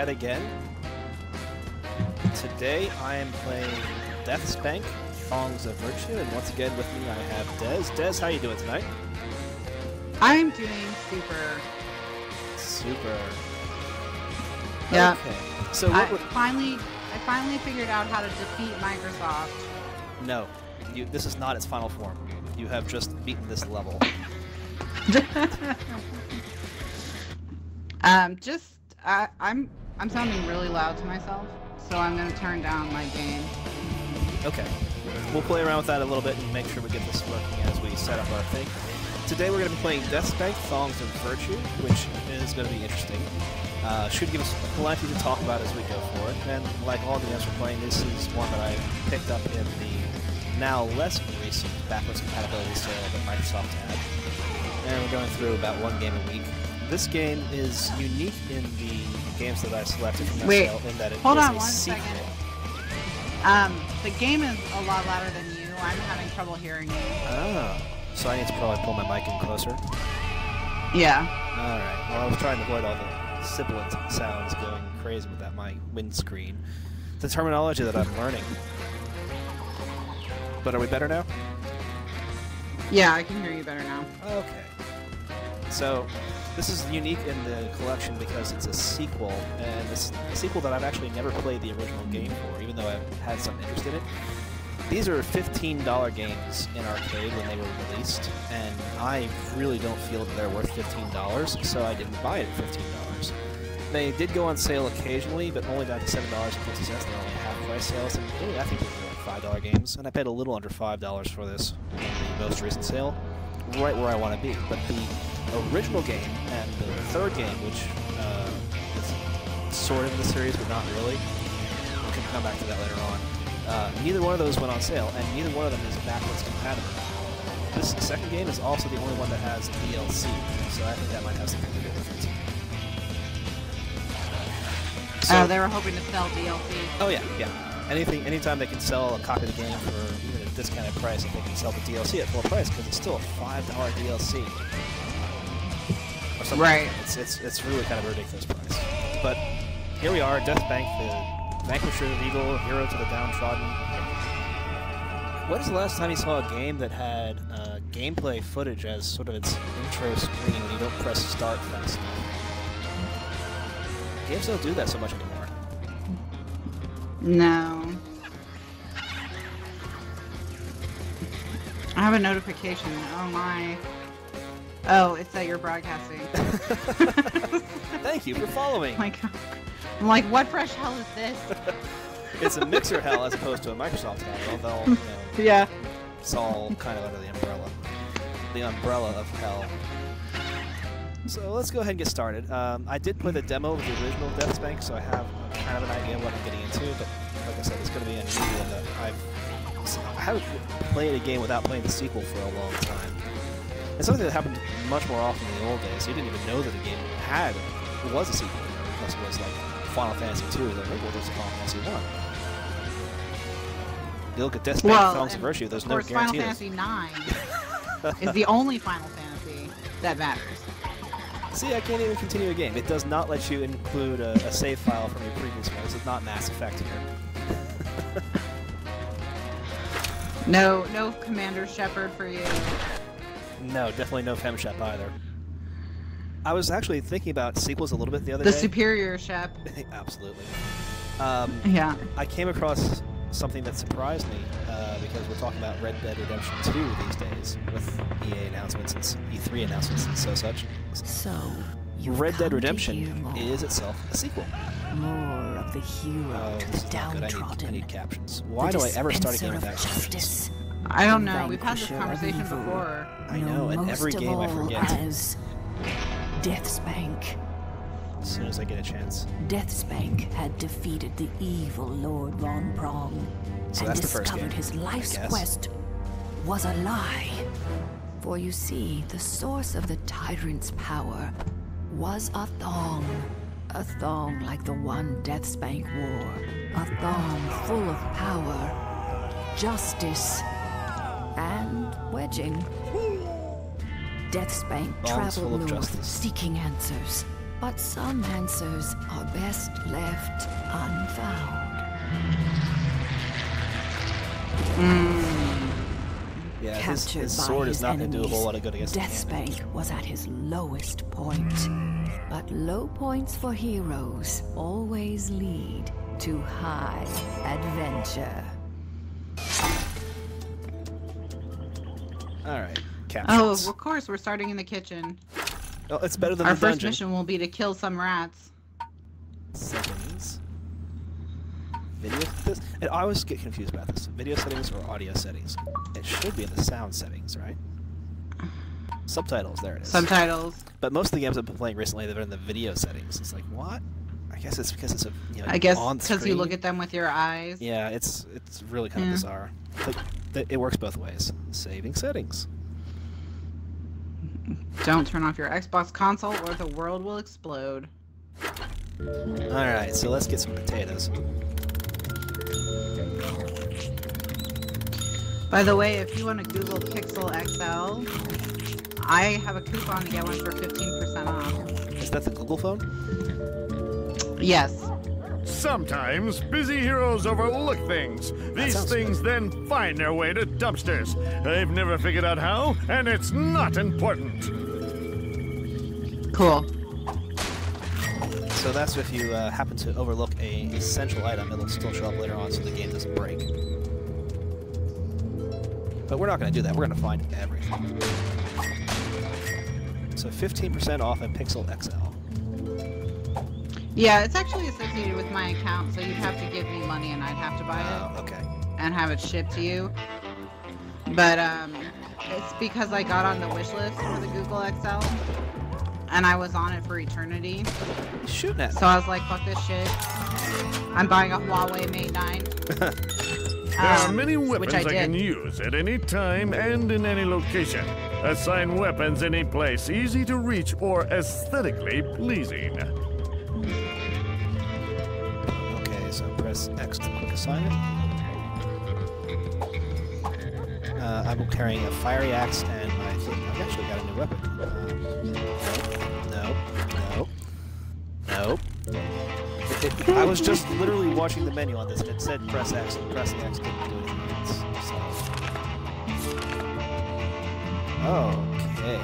yet again. Today I am playing Deathspank, Thongs of Virtue, and once again with me I have Des. Des, how you doing tonight? I'm doing super. Super. Yeah. Okay. So I finally figured out how to defeat Microsoft. No, this is not its final form. You have just beaten this level. I'm sounding really loud to myself, so I'm gonna turn down my gain. Okay. We'll play around with that a little bit and make sure we get this working as we set up our thing. Today we're going to be playing Deathspank, Thongs of Virtue, which is going to be interesting. Should give us plenty to talk about as we go forward. And like all the games we're playing, this is one that I picked up in the now less recent Backward Compatibility sale that Microsoft had. And we're going through about one game a week. This game is unique in the games that I selected from that sale in that it is a sequel. The game is a lot louder than you. I'm having trouble hearing you. Oh. So I need to probably pull my mic in closer? Yeah. Alright, well I was trying to avoid all the sibilant sounds going crazy with that my windscreen. The terminology that I'm learning. But are we better now? Yeah, I can hear you better now. Okay. So, this is unique in the collection because it's a sequel, and it's a sequel that I've actually never played the original game for, even though I've had some interest in it. These are $15 games in arcade when they were released, and I really don't feel that they're worth $15, so I didn't buy it at $15. They did go on sale occasionally, but only down to $7.50. They're only half-price sales, and really, I think they're like $5 games, and I paid a little under $5 for this in the most recent sale, right where I want to be. But the original game and the third game, which is sort of in the series, but not really, we can come back to that later on. Neither one of those went on sale, and neither one of them is backwards compatible. This second game is also the only one that has DLC, so I think that might have something to do with it. So, they were hoping to sell DLC. Oh yeah. Anytime they can sell a copy of the game for even a discounted price, if they can sell the DLC at full price, because it's still a $5 DLC. Or something. Right. It's really kind of a ridiculous price. But here we are, Deathspank, the vanquisher of evil, hero to the downtrodden. When was the last time you saw a game that had gameplay footage as sort of its intro screen when you don't press start fast enough? Games don't do that so much anymore. No. I have a notification. Oh my. Oh, it's that you're broadcasting. Thank you for following. Oh my God. I'm like, what fresh hell is this? It's a mixer hell as opposed to a Microsoft hell, although, yeah, it's all kind of under the umbrella of hell. So let's go ahead and get started. I did play the demo of the original Deathspank, so I have kind of an idea of what I'm getting into, but like I said, it's going to be a new one that I haven't played a game without playing the sequel for a long time. It's something that happened much more often in the old days. You didn't even know that a game was a sequel, unless it was like Final Fantasy II, like, oh, well, there's Final Fantasy I. You look at Deathspank, Thongs of Virtue, there's no guarantee. Final Fantasy IX is the only Final Fantasy that matters. See, I can't even continue a game. It does not let you include a save file from your previous one. This is not Mass Effect here. No Commander Shepard for you. No, definitely no FemShep either. I was actually thinking about sequels a little bit the other day. The Superior Shep. Absolutely. Yeah. I came across something that surprised me because we're talking about Red Dead Redemption 2 these days with EA announcements and E3 announcements and such. So, Red Dead Redemption is itself a sequel. More of the hero to the downtrodden. I need captions. Why do I ever start a game without captions? I don't know. We've had this conversation before. I know, and every game I forget. As Deathspank. As soon as I get a chance. Deathspank had defeated the evil Lord Von Prong So and that's the first discovered game, his life's quest was a lie. For you see, the source of the tyrant's power was a thong. A thong like the one Deathspank wore. A thong full of power, justice, and wedging. Deathspank traveled north seeking answers, But some answers are best left unfound. Yeah, Captured his by sword his is not going to do a whole enemies, lot of good against Deathspank was at his lowest point. But low points for heroes always lead to high adventure. Alright, captions. Oh, of course, we're starting in the kitchen. Oh, it's better than Our the first dungeon. mission will be to kill some rats. Settings. Video. I always get confused about this. Video settings or audio settings? It should be in the sound settings, right? Subtitles. There it is. Subtitles. But most of the games I've been playing recently, they're in the video settings. It's like, what? I guess it's because it's a I guess on because screen. you look at them with your eyes. Yeah, it's really kind of bizarre. Like, it works both ways. Saving settings. Don't turn off your Xbox console or the world will explode. Alright, so let's get some potatoes. By the way, if you want to Google Pixel XL, I have a coupon to get one for 15% off. Is that the Google phone? Yes. Sometimes busy heroes overlook things. These things then find their way to dumpsters. They've never figured out how, and it's not important. Cool. So that's if you happen to overlook a essential item, it'll still show up later on so the game doesn't break. But we're not going to do that. We're going to find everything. So 15% off in Pixel XL. Yeah, it's actually associated with my account, so you'd have to give me money and I'd have to buy it. Oh, okay. And have it shipped to you. But it's because I got on the wish list for the Google XL. And I was on it for eternity. Shooting at me. So I was like, fuck this shit. I'm buying a Huawei Mate 9. There are many which weapons I can use at any time and in any location. Assign weapons any place, easy to reach or aesthetically pleasing. Okay, so press X to quick assign it. I'm carrying a fiery axe and I think I've actually got a new weapon. Nope. I was just literally watching the menu on this and it said press X and pressing X didn't do anything else. So. Okay.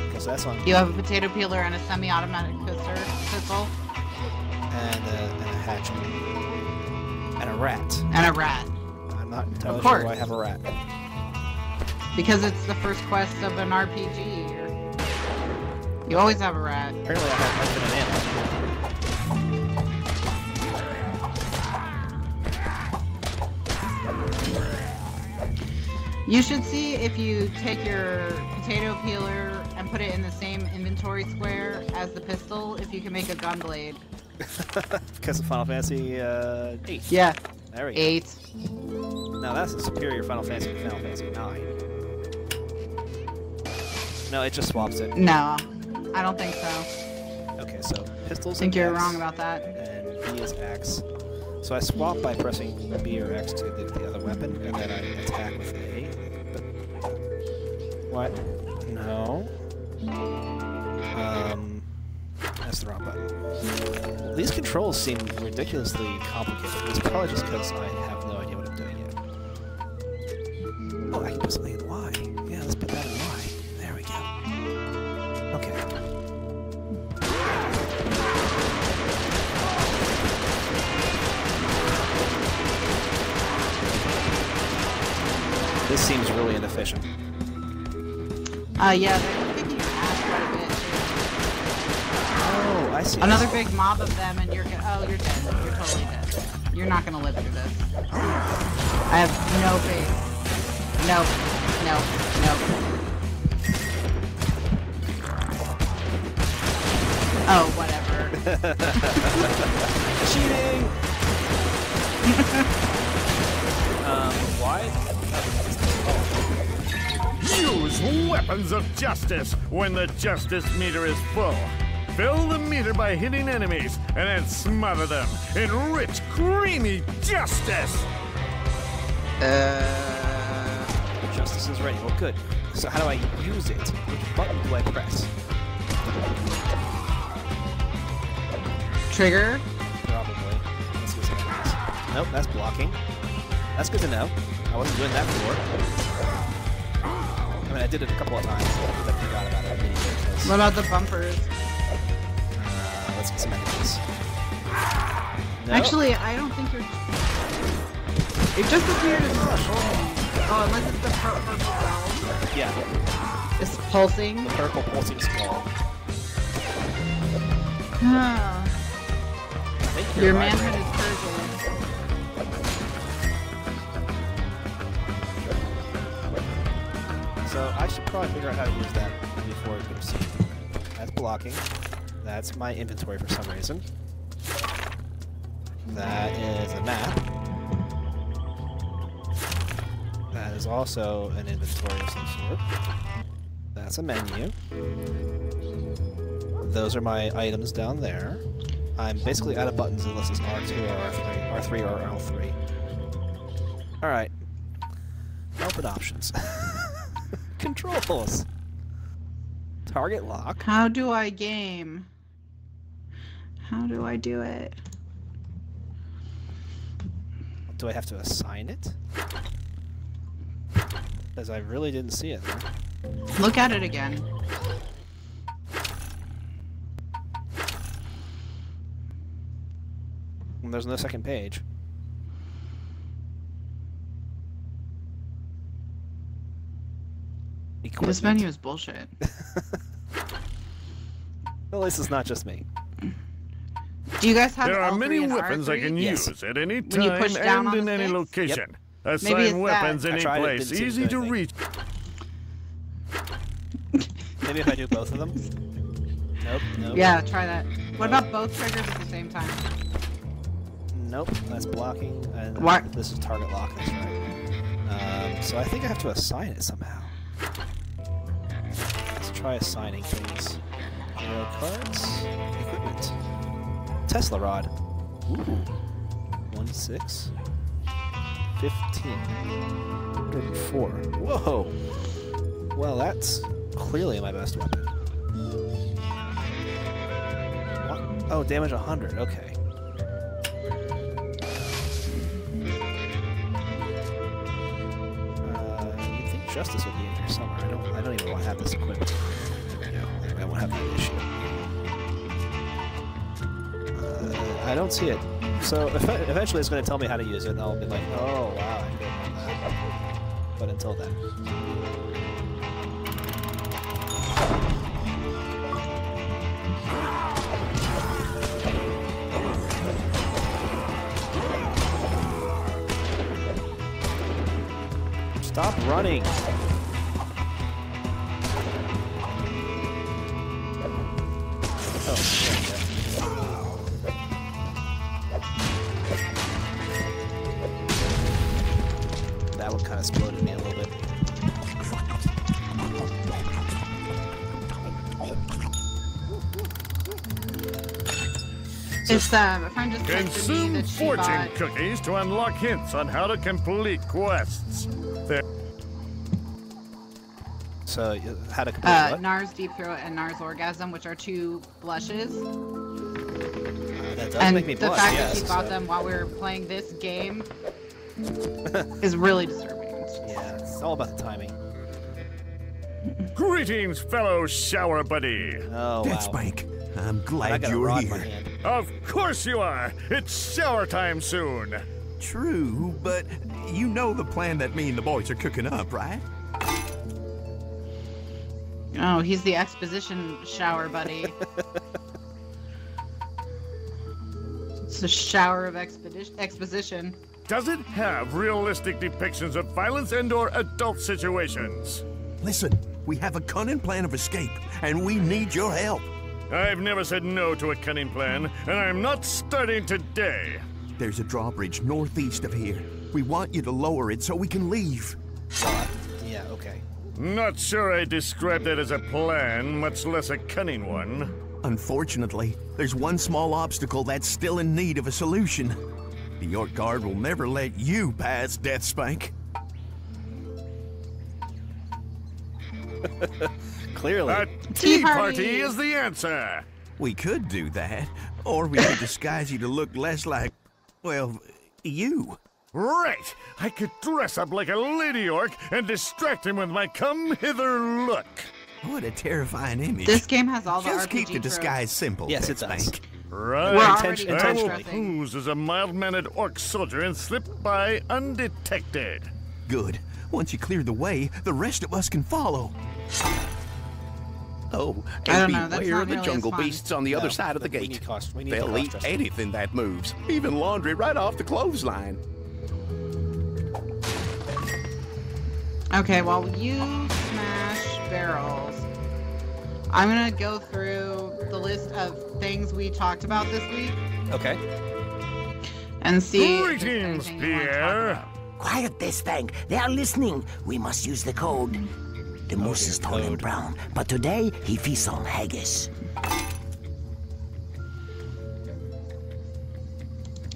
Because that's on. You have a potato peeler and a semi-automatic pistol. And a hatchet. And a rat. And a rat. I'm not entirely Of sure course. why I have a rat. Because it's the first quest of an RPG. You always have a rat. Apparently I have been an animal. You should see if you take your potato peeler and put it in the same inventory square as the pistol, if you can make a gun blade. Because of Final Fantasy VIII. Yeah. There we go. 8. Now that's a superior Final Fantasy to Final Fantasy IX. No, it just swaps it. No, I don't think so. Okay, so pistols. I think you're X, wrong about that. And B is X. So I swap by pressing B or X to the other weapon, and then I attack with A. But what? No. That's the wrong button. These controls seem ridiculously complicated. It's probably just because I have no idea what I'm doing yet. Oh, I can put something in Y. Yeah, let's put that in Y. There we go. Okay. This seems really inefficient. Yeah, they're kicking your ass quite a bit. Oh, I see. Another big mob of them, and you're dead. You're totally dead. You're not gonna live through this. I have no faith. No. Oh, whatever. Cheating! Why? Use weapons of justice when the justice meter is full. Fill the meter by hitting enemies and then smother them in rich, creamy justice. Justice is ready. Well, good. So how do I use it? Which button do I press? Trigger? Probably. Let's see what happens. Nope, that's blocking. That's good to know. I wasn't doing that before. I mean, I did it a couple of times, but I forgot about it immediately. What about the bumpers? Let's get some enemies. No. Actually, I don't think you're... It just appeared as purple. Oh, unless it's the purple skull. Yeah. It's pulsing. The purple pulsing skull. Oh. Your manhood is purple. So I should probably figure out how to use that before we proceed. That's blocking. That's my inventory for some reason. That is a map. That is also an inventory of some sort. That's a menu. Those are my items down there. I'm basically out of buttons unless it's R2 or R3. R3 or L3. Alright. Open options. Controls. Target lock. How do I game? How do I do it? Do I have to assign it? Because I really didn't see it there. Look at it again. And there's no second page. Equipment. This menu is bullshit. Well, at least it's not just me. Do you guys have There are L3 many and weapons R3? I can Yes. use at any When you time push down and on in the any sticks? location. Maybe Assign it's weapons that. I any tried it, place, didn't seem easy to to do anything. reach. Maybe if I do both of them? Nope, nope. Yeah, try that. What about both triggers at the same time? Nope, that's blocking. And What? This is target lock, that's right. So I think I have to assign it somehow. Let's try assigning things. Hero cards. Equipment. Tesla rod. Ooh. 1, 6. 15. 34. Whoa! Well, that's clearly my best weapon. What? Oh, damage 100. Okay. You'd think Justice would be in here somewhere. I don't even want to have this equipped. There we go. I won't have that issue. I don't see it. So eventually it's going to tell me how to use it, and I'll be like, oh wow, I could have done that. But until then. Stop running! Oh, that one kind of exploded me a little bit. It's a friend just texted me Consume that she fortune bought. cookies to unlock hints on how to complete quests. There. So, how to complete what? Nars Deep Throat and Nars Orgasm, which are two blushes. That does And make me the blush, fact yes. that she bought them while we were playing this game is really disturbing. Yeah, it's all about the timing. Greetings, fellow shower buddy. Oh, wow. Deathspank, I'm I glad got a you're rod in my here. hand. Of course you are. It's shower time soon. True, but you know the plan that me and the boys are cooking up, right? Oh, he's the exposition shower buddy. It's a shower of exposition. Does it have realistic depictions of violence and/or adult situations? Listen, we have a cunning plan of escape, and we need your help. I've never said no to a cunning plan, and I'm not starting today. There's a drawbridge northeast of here. We want you to lower it so we can leave. Yeah, okay. Not sure I described that as a plan, much less a cunning one. Unfortunately, there's one small obstacle that's still in need of a solution. The York Guard will never let you pass, Deathspank. Clearly. A Tea tea party. party is the answer. We could do that, or we could disguise you to look less like, well, you. Right. I could dress up like a lady orc and distract him with my come hither look. What a terrifying image. This game has all the Just RPG keep the disguise simple. Yes, it does. Deathspank. Right. We're I already will intentionally. pose as a mild-mannered orc soldier and slip by undetected. Good. Once you clear the way, the rest of us can follow. Oh, I don't and know, that's beware not of the really jungle as fun. beasts on the other No, side of the we gate. need cost- we need They'll the eat cost dressing. anything that moves, even laundry right off the clothesline. Okay, while you smash barrels, I'm gonna go through the list of things we talked about this week Okay. and see if there's Greetings, anything you wanna talk Pierre. about. Quiet, Deathspank. They are listening. We must use the code. The moose is tall and brown, but today he feasts on haggis.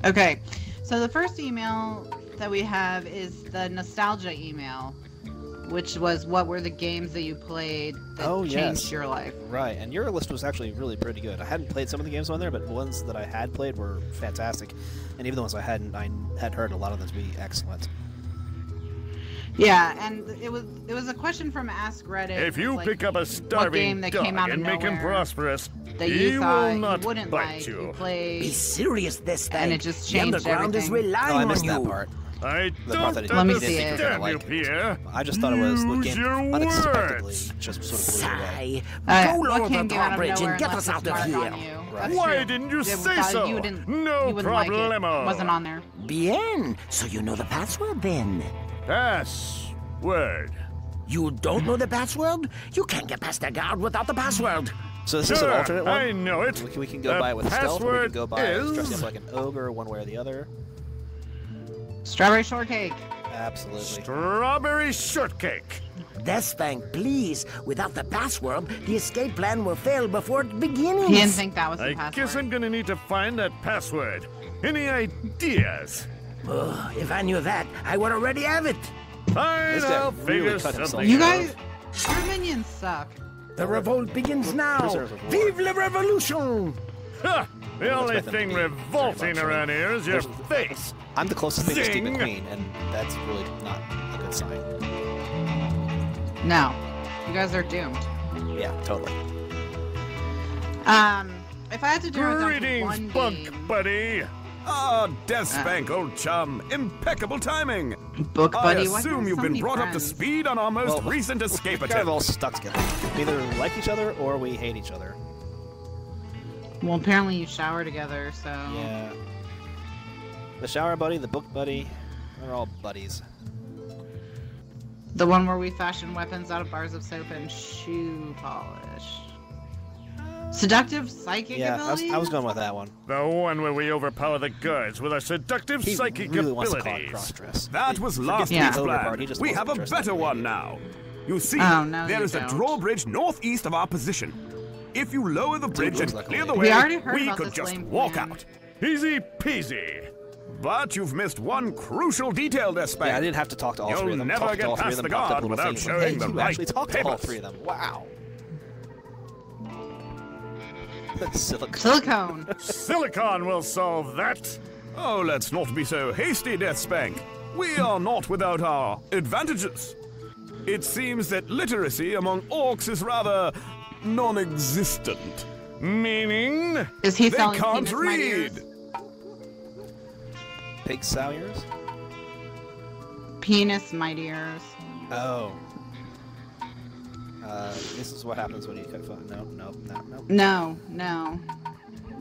Okay, so the first email that we have is the nostalgia email, which was what were the games that you played that Oh, changed yes. your life. Right, and your list was actually really pretty good. I hadn't played some of the games on there, but the ones that I had played were fantastic. And even the ones I had heard a lot of them to be excellent. Yeah, and it was a question from Ask Reddit. If you like, pick up a what starving game that dog came out of and make him nowhere prosperous, that he you thought will not you wouldn't bite like, you. you Be played, serious, Deathspank. and it just The changed underground is everything. relying Oh, I on missed you. that part. I The part don't that Let me see it. understand you, Like, Pierre. I just thought it was the Use game your unexpectedly words. just sort of blew me away. Sigh. Go What lower came the out of drawbridge nowhere and get left us out its of mark here. on you. Right. That's Why true. didn't you It say thought so? You didn't, No you wouldn't like it. problemo. Wasn't on there. Bien. So you know the password then? Password. You don't know the password? You can't get past the guard without the password. So is this an Sure, alternate one? I know it. We can go The by it with stealth, or we can password go by as dressed is- up like an ogre, one way or the other. Strawberry shortcake. Absolutely. Strawberry shortcake. Deathspank, please. Without the password, the escape plan will fail before it begins. He didn't think that was the I password. guess I'm gonna need to find that password. Any ideas? Ugh, if I knew that, I would already have it. Fine, This guy I'll really figure cut himself. something You out. guys, your minions suck. The revolt begins now. Prisoners of war. Vive la revolution! Ha! The only expect them to thing be revolting very much around here is your face. I'm the closest thing to Steve Zing. McQueen, and that's really not a good sign. No, you guys are doomed. Yeah, totally. If I had to narrow it down to Greetings, one bunk game, buddy. Ah, Deathspank, old chum. Impeccable timing. Book Buddy, I why do assume we you've so been many brought up to friends? speed on our most Well, recent escape We're kind of all attempt. stuck together. We either like each other or we hate each other. Well, apparently you shower together, so. Yeah. The shower buddy, the book buddy, they're all buddies. The one where we fashion weapons out of bars of soap and shoe polish. Seductive psychic Yeah, ability? I was going with that one. The one where we overpower the guards with our seductive He psychic really wants to call it abilities. cross-dress. That was last Yeah. week's Ogre part, he plan. just We wasn't have a dressed that better way. one now. You see, Oh, no, there you is a don't. drawbridge northeast of our position. If you lower the bridge looks and like a clear the lady. way, We already heard we about could this just lame walk plan. out. Easy peasy. But you've missed one crucial detail, Deathspank. Yeah, I didn't have to talk to all You'll three of them. never Talked to get all three of past them, the popped up guard little without things showing like, the hey, you right actually talked to all papers. three of them. Wow. Silicon. Silicone. Silicon will solve that. Oh, let's not be so hasty, Deathspank. We are not without our advantages. It seems that literacy among orcs is rather non-existent. Meaning? Is he They selling can't penis read. mightiers? Pig sowyers? Penis mightiers. Oh. This is what happens when you cut phone. No. No.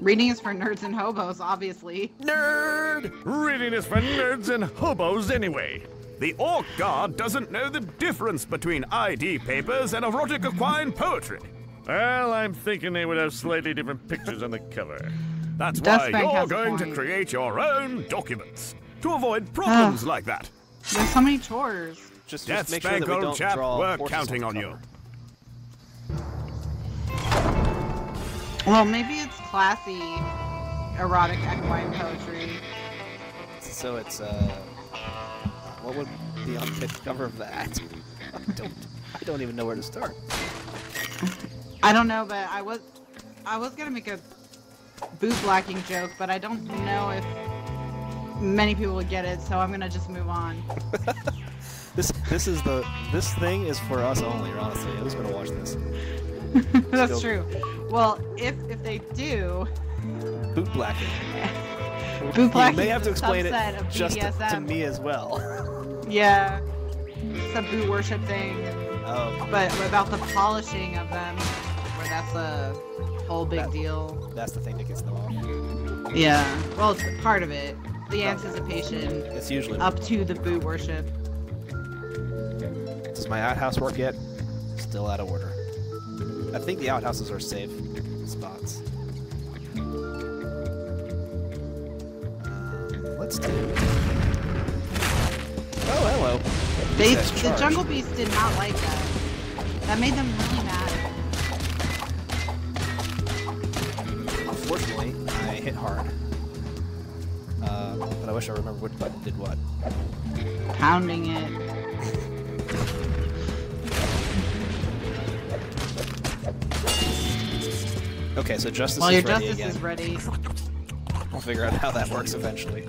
Reading is for nerds and hobos, obviously. Nerd! Reading is for nerds and hobos anyway. The orc guard doesn't know the difference between ID papers and erotic equine poetry. Well, I'm thinking they would have slightly different pictures on the cover. That's Deathspank why you're has a going to point. create your own documents to avoid problems like that. There's so many chores. Just make sure that Deathspank, we old don't chap, draw we're horses counting on the you. cover. Well, maybe it's classy erotic equine poetry. So it's what would be on the cover of that? I don't. I don't even know where to start. I don't know, but I was gonna make a boot blacking joke, but I don't know if many people would get it, so I'm gonna just move on. This thing is for us only, honestly. Who's gonna watch this? That's true. Well, if they do, boot blacking. Boot blacking. You may have to explain it of just BDSM. to me as well. Yeah, it's a boot worship thing. Oh. But about the polishing of them, where that's a whole big deal. That's the thing that gets them off. Yeah. Well, it's part of it. The anticipation. It's usually up to the boot worship. Does my outhouse work yet? Still out of order. I think the outhouses are safe spots. Let's do. Oh, hello. The Jungle Beasts did not like that. That made them really mad. Unfortunately, I hit hard. But I wish I remember which button did what. Pounding it. Okay, so Justice Well, is your ready Justice again. is ready. We'll figure out how that works eventually.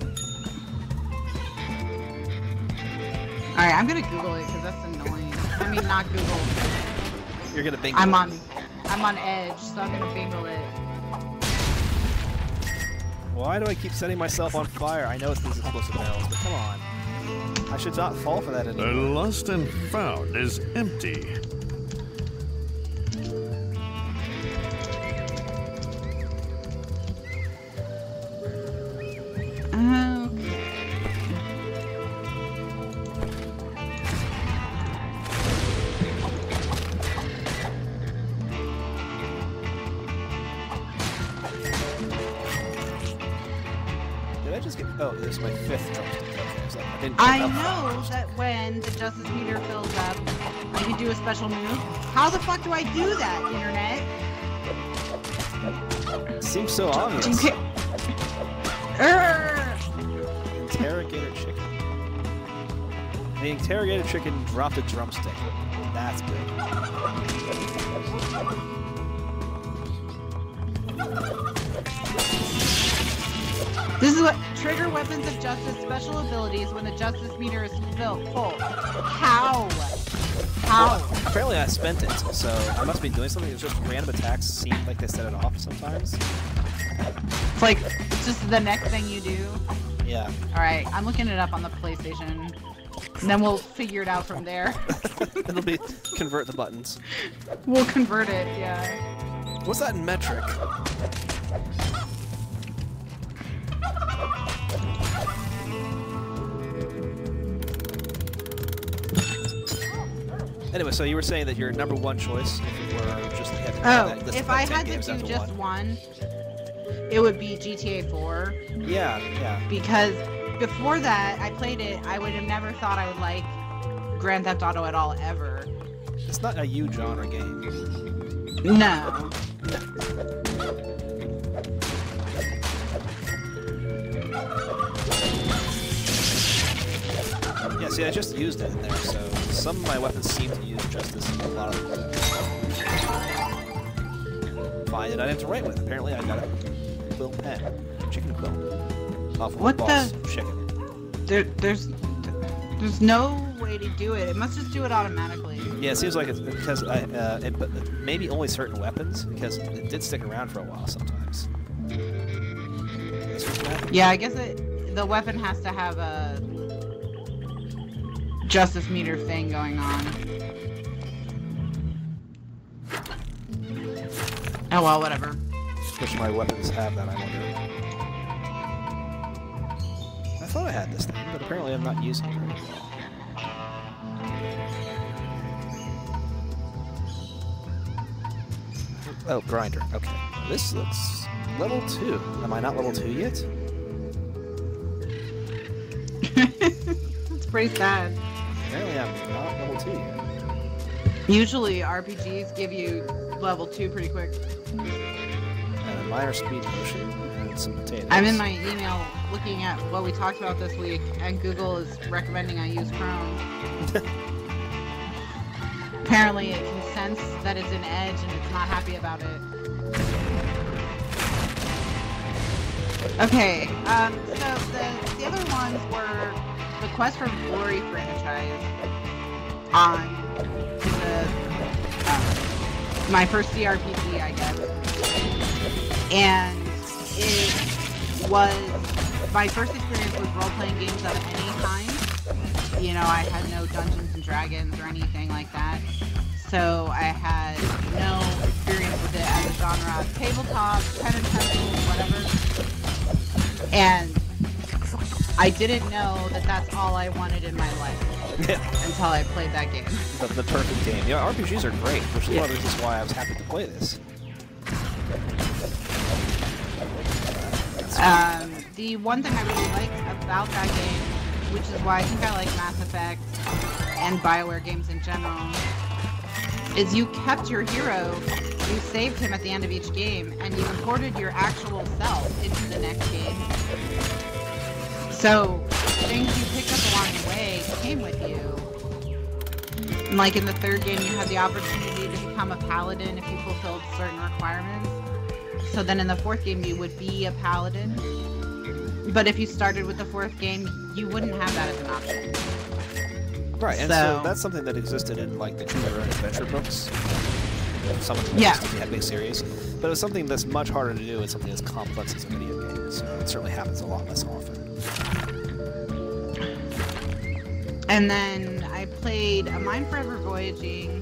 Alright, I'm gonna Google it because that's annoying. I mean, not Google. You're gonna bingo. I'm on Edge, so I'm gonna bingo it. Why do I keep setting myself on fire? I know it's these explosive barrels, but come on. I should not fall for that anymore. The lost and found is empty. Oh, there's my 5th drumstick. Okay, so I know that when the Justice meter fills up, I can do a special move. How the fuck do I do that, Internet? Seems so obvious. Interrogator chicken. The interrogator chicken dropped a drumstick. That's good. This is what trigger weapons of justice special abilities when the justice meter is full. How? Apparently I spent it, so I must be doing something. It's just random attacks seem like they set it off sometimes. It's like, it's just the next thing you do. Yeah. Alright, I'm looking it up on the PlayStation. And then we'll figure it out from there. It'll be convert the buttons. We'll convert it, yeah. What's that in metric? Anyway, so you were saying that your number one choice, if you were just if I had to do just one, it would be GTA 4. Yeah. Because before that, I played it, I would have never thought I would like Grand Theft Auto at all, ever. It's not a U genre game. No. Yeah, see, I just used it in there, so some of my weapons seem to use Justice and a lot of them. Fine, and I didn't have to write with. Apparently I got a quill pen. Chicken quill. Off of What boss the? chicken. There's no way to do it. It must just do it automatically. Yeah, it seems like it's because but maybe only certain weapons, because it did stick around for a while sometimes. Yeah, I guess the weapon has to have a justice meter thing going on. Oh well, whatever. Which my weapons have that, I wonder. I thought I had this thing, but apparently I'm not using it very well. Oh, grinder. Okay. This looks level 2. Am I not level 2 yet? That's pretty sad. Apparently I'm not level 2 yet. Usually RPGs give you level 2 pretty quick. And a minor speed potion and some potatoes. I'm in my email looking at what we talked about this week, and Google is recommending I use Chrome. apparently it can sense that it's an edge and it's not happy about it. Okay, so the other ones were the Quest for Glory franchise on the my first CRPG, I guess. And it was my first experience with role-playing games of any kind. You know, I had no Dungeons and Dragons or anything like that. So I had no experience with it as a genre. Tabletop, pen and pencil, whatever. And I didn't know that that's all I wanted in my life until I played that game. The perfect game. Yeah, RPGs are great, which is one of the reasons why I was happy to play this. The one thing I really liked about that game, which is why I think I like Mass Effect and BioWare games in general, is you kept your hero, you saved him at the end of each game, and you imported your actual self into the next game. So, things you picked up along the way came with you. And like in the third game, you had the opportunity to become a paladin if you fulfilled certain requirements. So then in the fourth game, you would be a paladin. But if you started with the fourth game, you wouldn't have that as an option. Right, and so that's something that existed in like the Choose Your Own Adventure books. Some of them had big series, but it's something that's much harder to do. It's something as complex as a video game, so it certainly happens a lot less often. And then I played A Mind Forever Voyaging,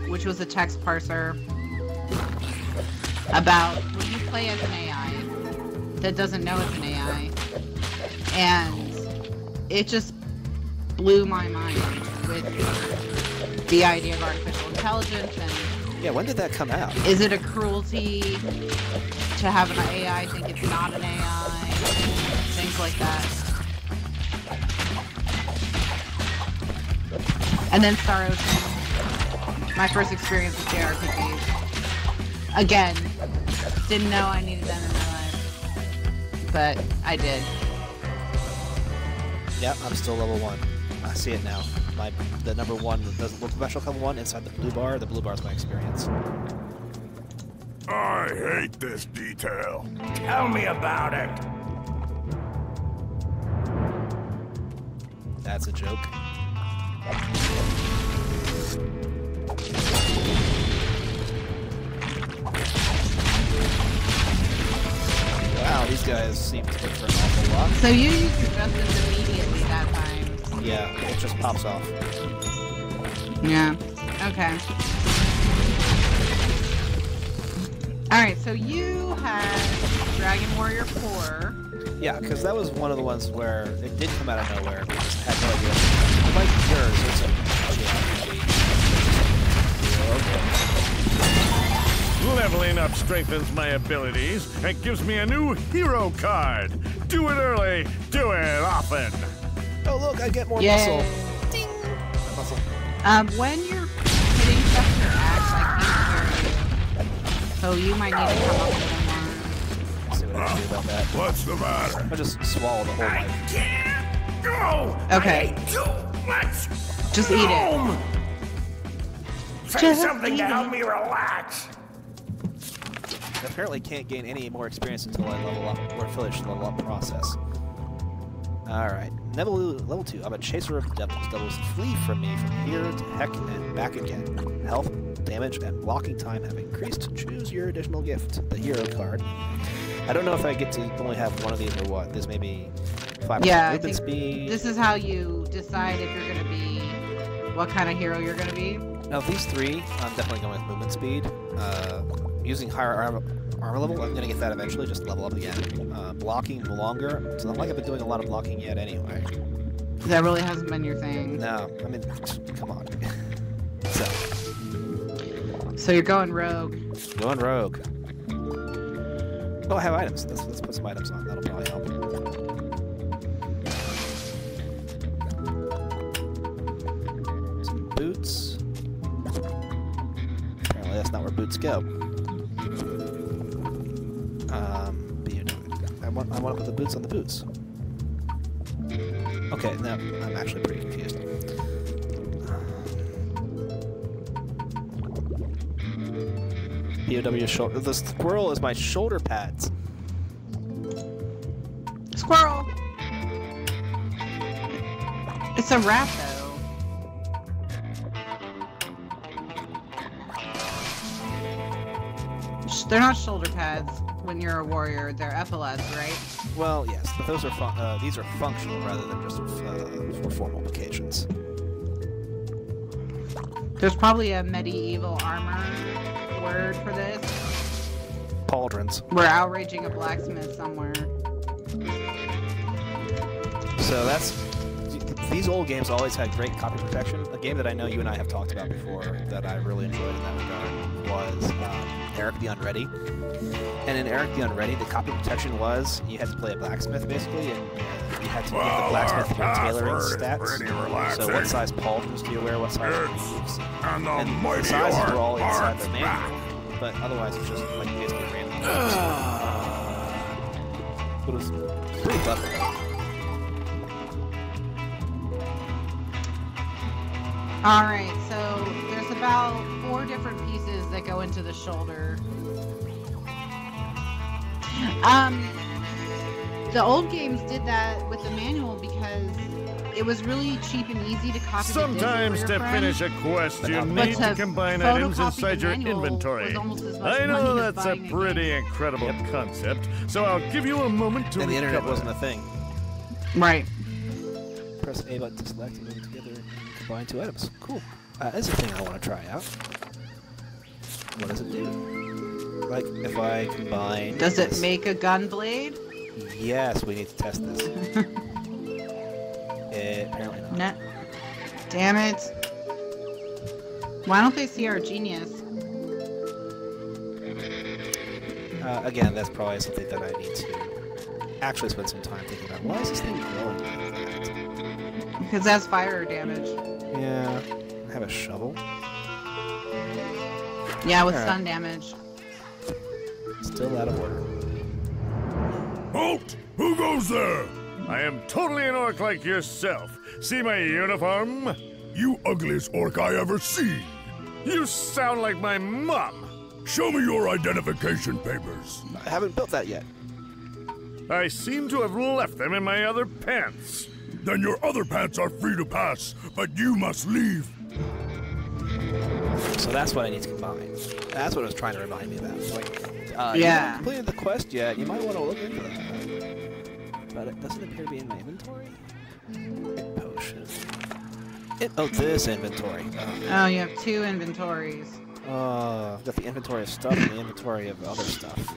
which was a text parser about when you play as an AI that doesn't know it's an AI, and it just blew my mind with the idea of artificial intelligence. And yeah, when did that come out? Is it a cruelty to have an AI think it's not an AI? Things like that. And then Star Ocean, my first experience with JRPGs. Again, didn't know I needed them in my life, but I did. Yep, I'm still level 1. I see it now. The number 1 doesn't look special level 1 inside the blue bar. The blue bar is my experience. I hate this detail. Tell me about it. That's a joke. Wow, these guys seem to differ an awful lot. So you used your justice immediately that time. Yeah, it just pops off. Yeah. Okay. Alright, so you had Dragon Warrior 4. Yeah, because that was one of the ones where it did come out of nowhere. I just had no idea. Like yours, it's a Leveling up strengthens my abilities and gives me a new hero card. Do it early, do it often. Oh look, I get more muscle. Ding! Muscle. When you're hitting stuff with your axe, I can't hear you. So you might need to come up with one more. Let's see what I can do about that. What's the matter? I'll just swallow the whole life. Can't go. Okay. Too much. Just eat it. Say Just something to eat help it. me relax. I apparently can't gain any more experience until I level up or finish the level up process. Alright, level 2. I'm a chaser of devils. Devils flee from me from here to heck and back again. Health, damage, and blocking time have increased. Choose your additional gift, the hero card. I don't know if I get to only have one of these or what. This may be 5% Yeah, I movement think speed. this is how you decide if you're going to be, what kind of hero you're going to be. Now, these 3, I'm definitely going with movement speed. Using higher armor level, I'm going to get that eventually, just level up again. Blocking longer, it's not like I've been doing a lot of blocking yet anyway. That really hasn't been your thing. No, I mean, come on. So you're going rogue. Going rogue. Oh, I have items. Let's put some items on. That'll probably help. Some boots. Apparently that's not where boots go. I want to put the boots on the boots. Okay, now I'm actually pretty confused. POW shoulder. The squirrel is my shoulder pads. Squirrel! It's a rat, though. They're not shoulder pads when you're a warrior. They're epaulets, right? Well, yes, but those are these are functional rather than just for formal occasions. There's probably a medieval armor word for this. Pauldrons. We're outraging a blacksmith somewhere. So that's... These old games always had great copy protection. A game that I know you and I have talked about before that I really enjoyed in that regard was Eric the Unready. And in Eric the Unready, the copy protection was you had to play a blacksmith, basically, and you had to give the blacksmith your tailoring stats. So what size pauldrons do you wear, what size shoes. And the sizes were all inside the manual. But otherwise, it's just like basically random. But it was pretty clever. Alright, so there's about 4 different pieces that go into the shoulder. The old games did that with the manual because it was really cheap and easy to copy. Sometimes to finish a quest, you need to combine items inside your inventory. I know that's a pretty incredible concept, so I'll give you a moment to And the internet recover. wasn't a thing. Right. Press A button to select and move it together and combine 2 items. Cool. That's a thing I want to try out. What does it do? Like, if I combine... Does it make a gun blade? Yes, we need to test this. Apparently not. No. Damn it. Why don't they see our genius? Again, that's probably something that I need to actually spend some time thinking about. Why is this thing glowing like that? Because that's fire damage. Yeah. I have a shovel. Yeah, with All right. stun damage. Still out of order. Halt! Who goes there? I am totally an orc like yourself. See my uniform? You ugliest orc I ever seen. You sound like my mom. Show me your identification papers. I haven't built that yet. I seem to have left them in my other pants. Then your other pants are free to pass, but you must leave. So that's what I need to combine. That's what it was trying to remind me about. It's like, Yeah. You haven't completed the quest yet. You might want to look into that. But it doesn't appear to be in my inventory. Potion. Oh, this inventory. Oh, you have 2 inventories. Oh, I've got the inventory of stuff and the inventory of other stuff.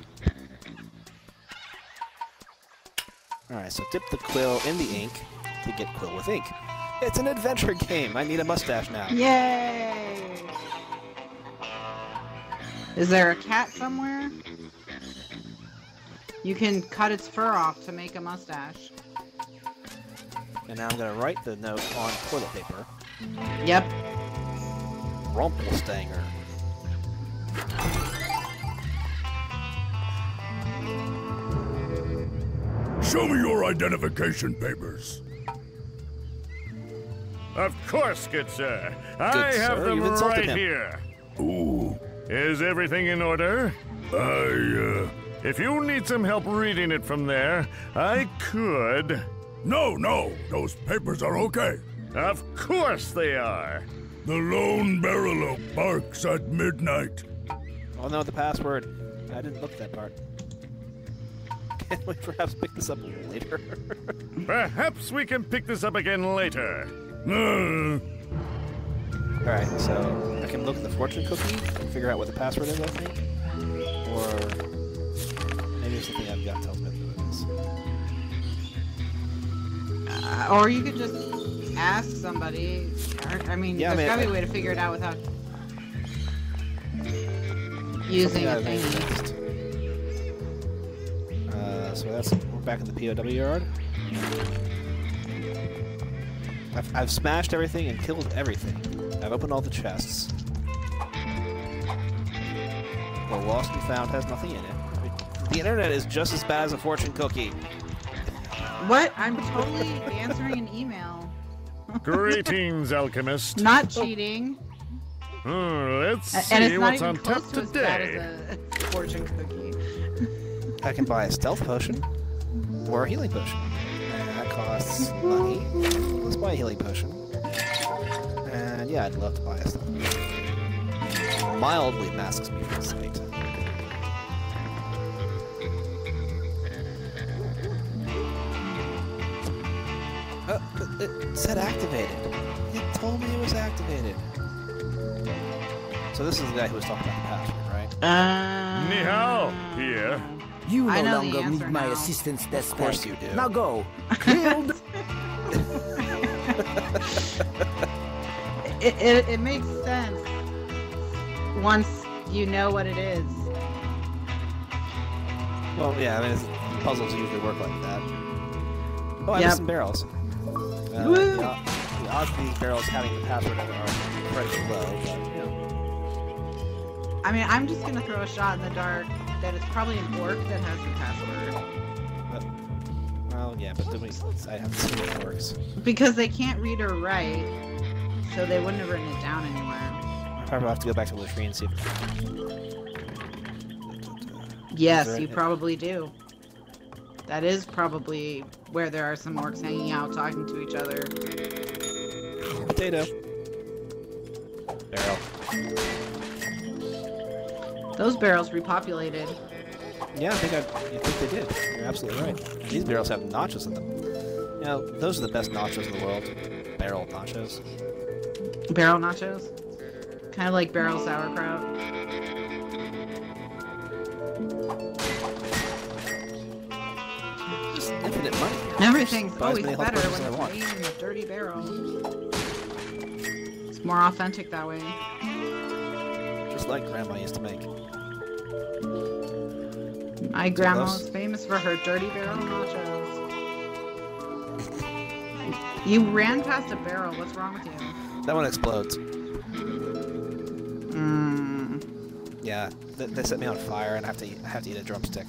Alright, so dip the quill in the ink to get quill with ink. It's an adventure game. I need a mustache now. Yay! Is there a cat somewhere? You can cut its fur off to make a mustache. And now I'm going to write the note on toilet paper. Yep. Rumpelstanger. Show me your identification papers. Of course, good sir. I have sir, them you've insulted right him. here. Ooh. Is everything in order? If you need some help reading it from there, I could. No, those papers are okay. Of course they are. The lone barrel oak barks at midnight. Oh no, the password. I didn't look at that part. Can we perhaps pick this up later? Perhaps we can pick this up again later. Alright, so I can look at the fortune cookie and figure out what the password is, I think. Or maybe it's something I've got tells me what it is. Or you could just ask somebody. I mean, Yeah, there's man, gotta be a way to figure it out without using a Something thingy. I've missed. So we're back in the POW yard. I've smashed everything and killed everything. I've opened all the chests. The lost and found has nothing in it. The internet is just as bad as a fortune cookie. What? I'm totally answering an email. Greetings, alchemist. Not cheating. Let's And see it's not what's even on close tap to as bad today. as a fortune cookie. I can buy a stealth potion or a healing potion. And that costs money. Let's buy a healing potion. And yeah, I'd love to buy a stealth potion. Mildly masks me from sight. It said activated. It told me it was activated. So this is the guy who was talking about the password, right? Ni hao, here. You I no know the longer answer need my now. assistance, Deathspank. Of course you do. Now go. Killed. It makes sense once you know what it is. Well, yeah, I mean, puzzles usually work like that. Oh, I Yep. missed some barrels. Woo! The odds of these barrels having the password in it are pretty low, but, you know. I mean, I'm just gonna throw a shot in the dark that it's probably an orc that has the password. But, well, yeah, but I haven't seen how it works. Because they can't read or write, so they wouldn't have written it down anywhere. I probably have to go back to the tree and see if... Yes, there you any- probably do. That is probably where there are some orcs hanging out talking to each other. Potato. Barrel. Those barrels repopulated. Yeah, I think they did. You're absolutely right. And these barrels have nachos in them. You know, those are the best nachos in the world. Barrel nachos. Barrel nachos? Kind of like barrel sauerkraut. Just infinite money. Everything's Buy as always many health better potions as I when want. it's made in a dirty barrel. It's more authentic that way. Just like Grandma used to make. My grandma those- was famous for her dirty barrel nachos. You ran past a barrel. What's wrong with you? That one explodes. Mm. Yeah, they set me on fire, and I have to eat a drumstick.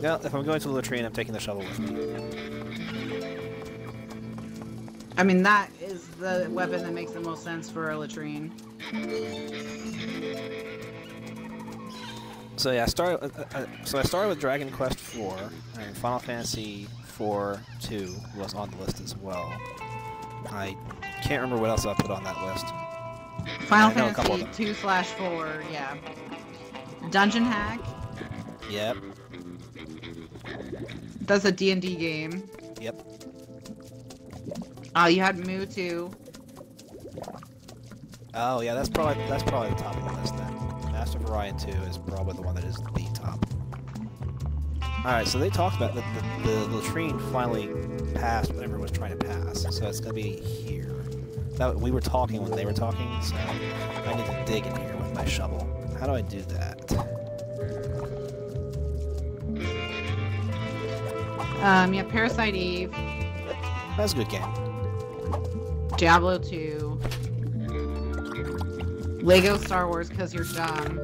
Now, if I'm going to the latrine, I'm taking the shovel with me. I mean, that is the weapon that makes the most sense for a latrine. So yeah, I started with Dragon Quest IV, and Final Fantasy IV-2 was on the list as well. I can't remember what else I put on that list. Final I know a couple of Fantasy 2/4, yeah. Dungeon Hack. Yep. That's a D&D game. Yep. You had Moo 2. Oh yeah, that's probably the top of the list then. Master of Orion 2 is probably the one that is the top. Alright, so they talked about the latrine finally passed whatever it was trying to pass, so it's gonna be here. We were talking when they were talking, so I need to dig in here with my shovel. How do I do that? You have Parasite Eve, That's a good game. Diablo 2, Lego Star Wars because you're dumb.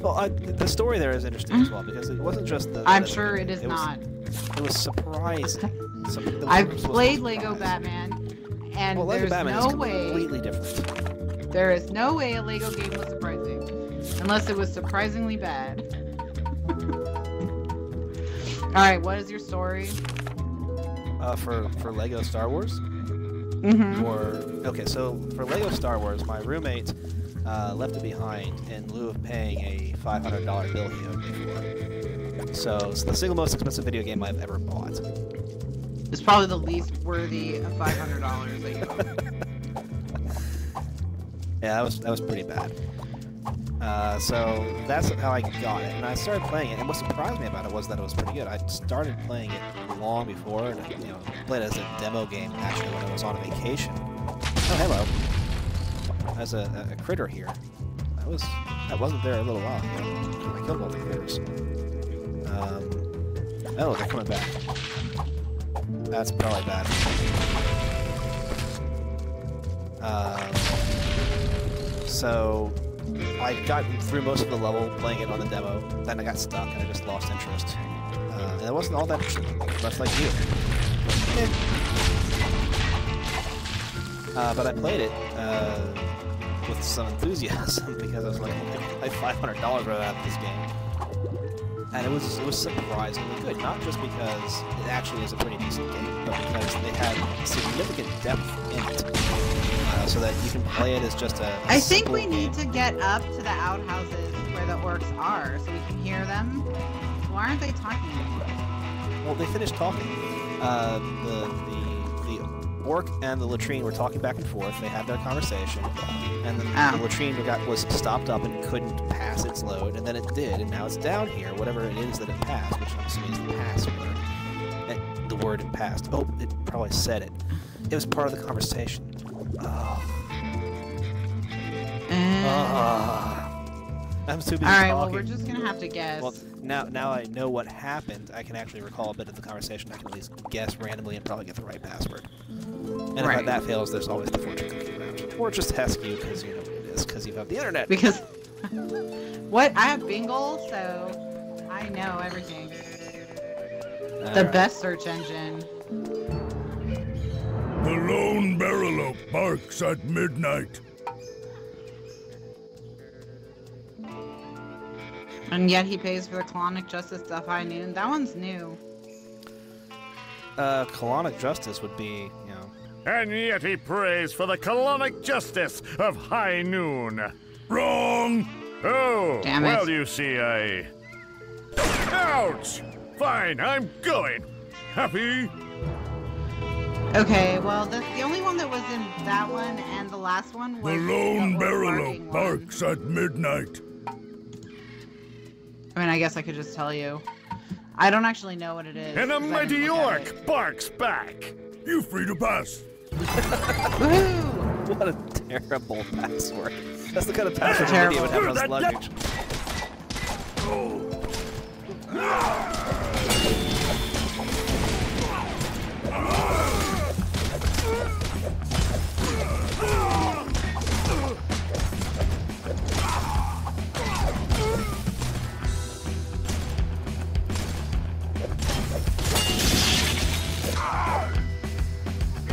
Well, the story there is interesting as well, because it wasn't just the... I'm sure it is was- not. It was surprising. I've played Lego Batman, and Well, Lego there's Batman no is way... completely different. There is no way a Lego game was surprising. Unless it was surprisingly bad. Alright, what is your story? For Lego Star Wars? Mm-hmm. Okay, so for Lego Star Wars, my roommate left it behind in lieu of paying a $500 bill he owed me for. So it's the single most expensive video game I've ever bought. It's probably the least worthy of $500 that you owe. Yeah, that was pretty bad. So that's how I got it, and I started playing it. And what surprised me about it was that it was pretty good. I started playing it long before, and played it as a demo game actually when I was on a vacation. Oh, hello. There's a critter here. That wasn't there a little while ago. I killed one of the critters. Oh, they're coming back. That's probably bad. So I got through most of the level playing it on the demo, then I got stuck and I just lost interest. And it wasn't all that interesting, much like you. But I played it with some enthusiasm because I was like, I $500 right out of this game. And it was surprisingly good, not just because it actually is a pretty decent game, but because they had significant depth in it, so that you can play it as just a I think we game. need to get up to the outhouses where the orcs are, so we can hear them. Why aren't they talking anymore? Well, they finished talking. The orc and the latrine were talking back and forth. They had their conversation, and then the latrine was stopped up and couldn't pass its load, and then it did, and now it's down here, whatever it is that it passed, which I'm assuming is the password. The word it passed. Oh, it probably said it. It was part of the conversation. I'm too busy Alright, well, talking. we're just gonna have to guess. Well, now I know what happened. I can actually recall a bit of the conversation. I can at least guess randomly and probably get the right password. And if that fails, there's always the fortune cookie round. Or just ask you, because you know what it is, because you have the internet. Because... what? I have Bingle, so I know everything. The best search engine. The lone barrel oak barks at midnight. And yet he pays for the colonic justice of high noon. That one's new. Colonic justice would be, you know... And yet he prays for the colonic justice of high noon. Wrong! Oh, damn it. Well, you see, Ouch! Fine, I'm going. Happy? Okay, well, the only one that was in that one and the last one was The lone barrel barking oak one. barks at midnight. I mean, I guess I could just tell you. I don't actually know what it is. And a 'cause I mighty didn't look at orc it. barks back. You free to pass. Woohoo! What a terrible password. That's the kind of password an Terrible. idiot would have on his luggage.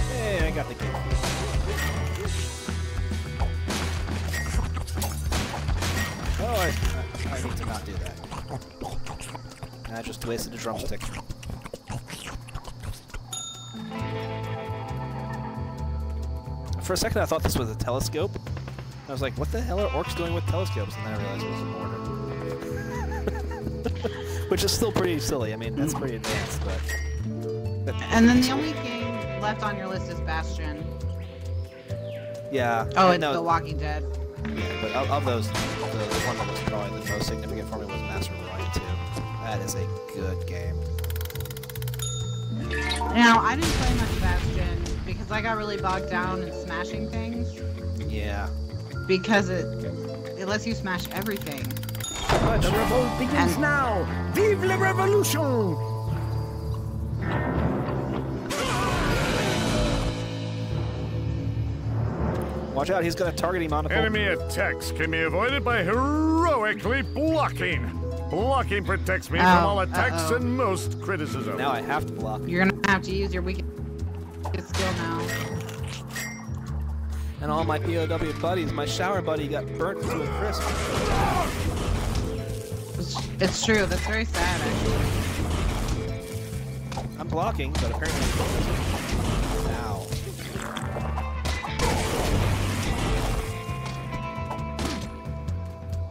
Hey, I got the game. Oh, I need to not do that. I just wasted a drumstick. For a second, I thought this was a telescope. I was like, what the hell are orcs doing with telescopes? And then I realized it was a mortar. Which is still pretty silly. I mean, that's pretty advanced, but... And then the only game left on your list is Bastion. Yeah. Oh, it's The Walking Dead. Yeah, but of those, the one that was probably the most significant for me was Master Variety 2. That is a good game. Now, I didn't play much Bastion because I got really bogged down in smashing things. Yeah. Because it lets you smash everything. The revolt begins now! Vive la revolution! Watch out, he's got a targeting monocle. Enemy attacks can be avoided by heroically blocking. Blocking protects me from all attacks and most criticism. Now I have to block. You're gonna have to use your weakest skill now. And all my POW buddies, my shower buddy got burnt to a crisp. It's true, that's very sad, actually. I'm blocking, but apparently Ow.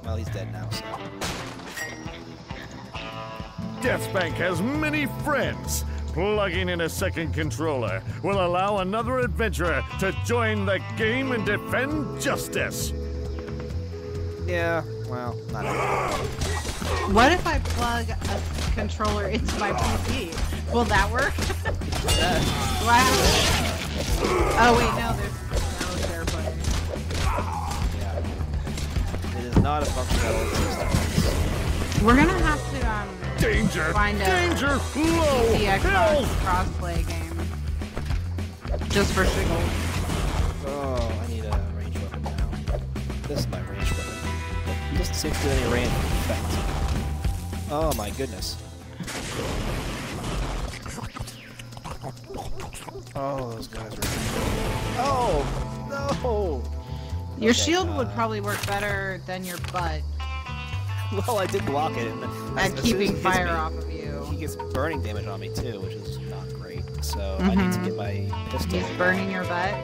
Well, he's dead now, so... Deathspank has many friends. Plugging in a second controller will allow another adventurer to join the game and defend justice. Yeah, well, not anymore. What if I plug a controller into my PC? Will that work? Wow. Oh wait, no, there's no footage. Yeah. It is not a functional system. We're gonna have to Danger! find a Danger! Low! Xbox Health! crossplay game. Just for shiggles. Oh, I need a ranged weapon now. This is my ranged weapon. It doesn't seem to do any range effect. Oh my goodness. Oh, those guys are... Oh, no! Your shield would probably work better than your butt Well, I did block it. at keeping fire off of you. He gets burning damage on me, too, which is not great. So I need to get my pistol. He's burning your butt?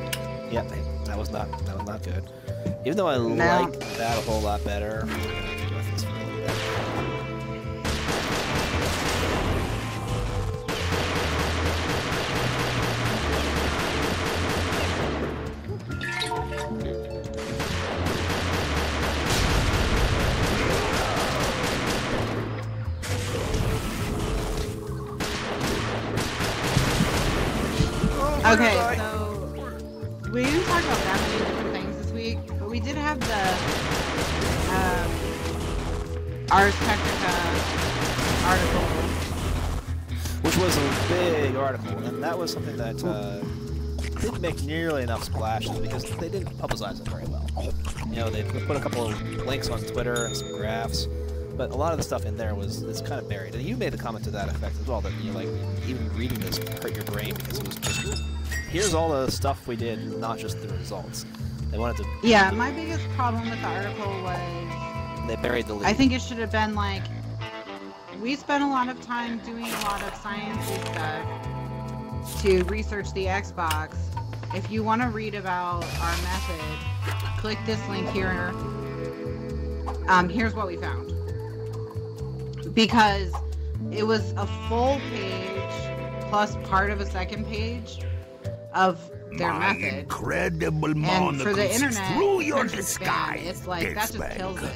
Yep, that was not good. Even though I like that a whole lot better, I'm gonna have to go with this for a little bit. Okay, so we didn't talk about that many different things this week, but we did have the Ars Technica article, which was a big article, and that was something that didn't make nearly enough splashes because they didn't publicize it very well. You know, they put a couple of links on Twitter and some graphs, but a lot of the stuff in there is kind of buried. And you made a comment to that effect as well, that you like even reading this hurt your brain because it was just here's all the stuff we did, not just the results. They wanted to. Yeah, my biggest problem with the article was they buried the lead. I think it should have been like, we spent a lot of time doing a lot of sciencey stuff to research the Xbox. If you want to read about our method, click this link here. Here's what we found. Because it was a full page plus part of a second page of their method. Incredible and for the monocles internet, through your attention span, disguise, it's like that just kills it.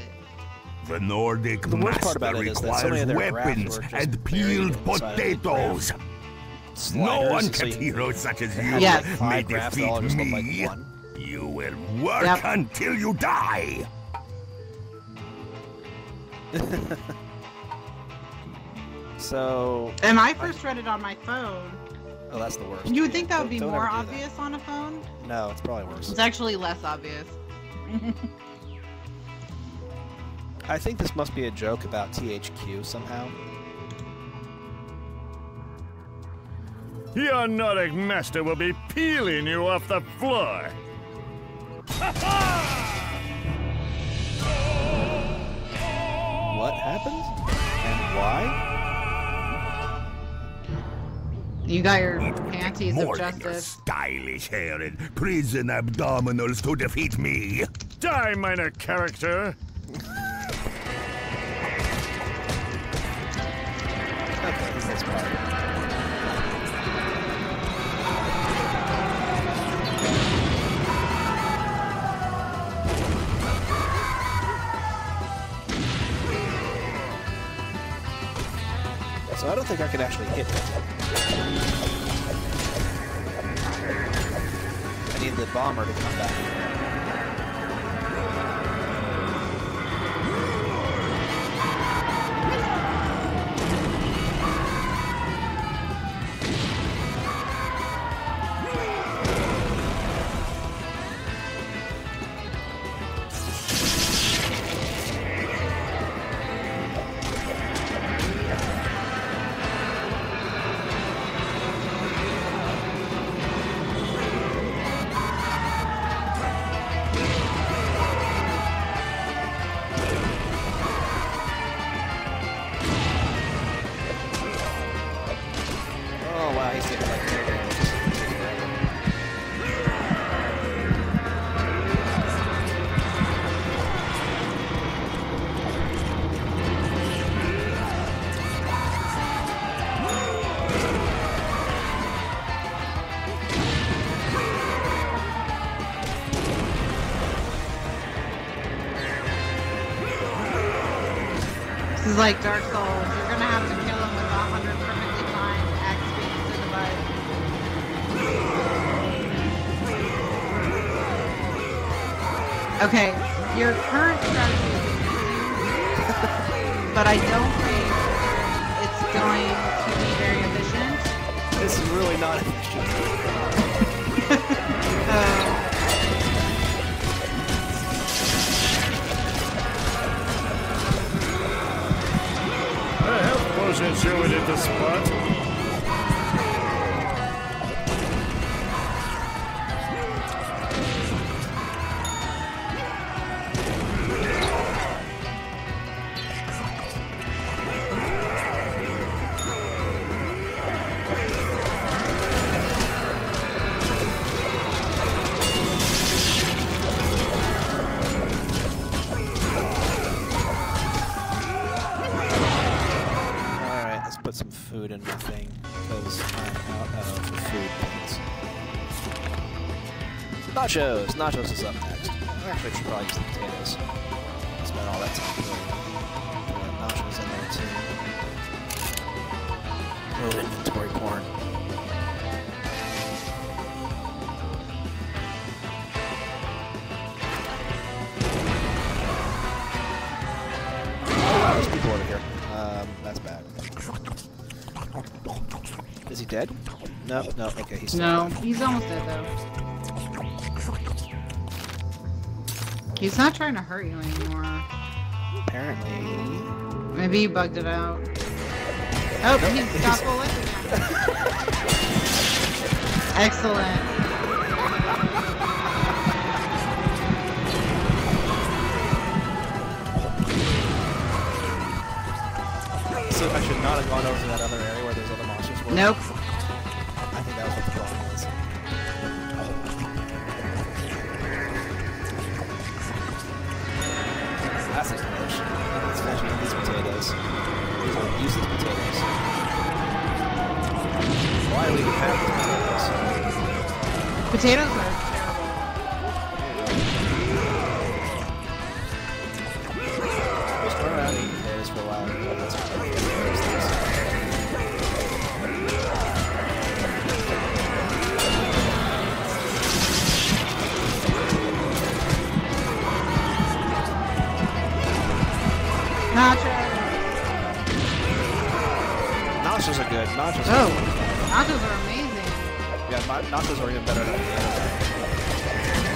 The Nordic The worst part master about it is that so many requires of their graphs weapons were just and buried peeled inside of the potatoes. sliders, No one so can you- heroes such as they you had, Yes. like, may 5 graphs that all defeat just look like me. one. You will work Yep. until you die. So, And I first read it on my phone. oh, that's the worst. You would think that would be Don't more ever do that. obvious on a phone? No, it's probably worse. It's actually less obvious. I think this must be a joke about THQ somehow. Your Nordic master will be peeling you off the floor. What happened? And why? You got your panties of More than your justice. stylish hair and prison abdominals to defeat me. Die, minor character. Okay, this part. So I don't think I could actually hit him. I need the bomber to come back. Oh wow, he's taking like 2 minutes. This is like Dark Souls. You're gonna have to kill him with 100 perfectly timed axe beams to the butt. Okay, your current strategy is amazing, but I don't think it's going to be very efficient. This is really not efficient. A health potion sure would hit the spot. food in my thing because I'm out of food things. Nachos! Nachos is up next. Actually, I should probably use the potatoes. Spend all that time doing nachos in there too. Little inventory porn. Oh wow, there's people over here. That's bad. Is he dead? No, no, okay, he's still alive. He's almost dead though. He's not trying to hurt you anymore. Apparently. Maybe you bugged it out. Oh, Nope. he's got full life again. Excellent. So I should not have gone over to that other area where those other monsters were? Nope. I think that was what the problem was. That's a finish. Let's finish eating these potatoes. These are useless potatoes. Why do we even have these potatoes? Potatoes are terrible. Just run around eating potatoes for a while. That's what Nachos. Nachos are good. Nachos Oh, are good. nachos are amazing. Yeah, nachos are even better than the other thing.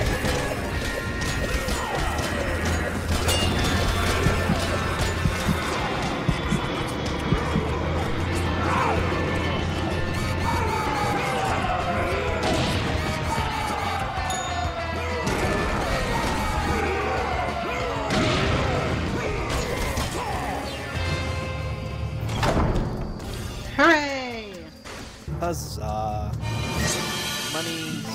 Hooray! Huzzah. Monies.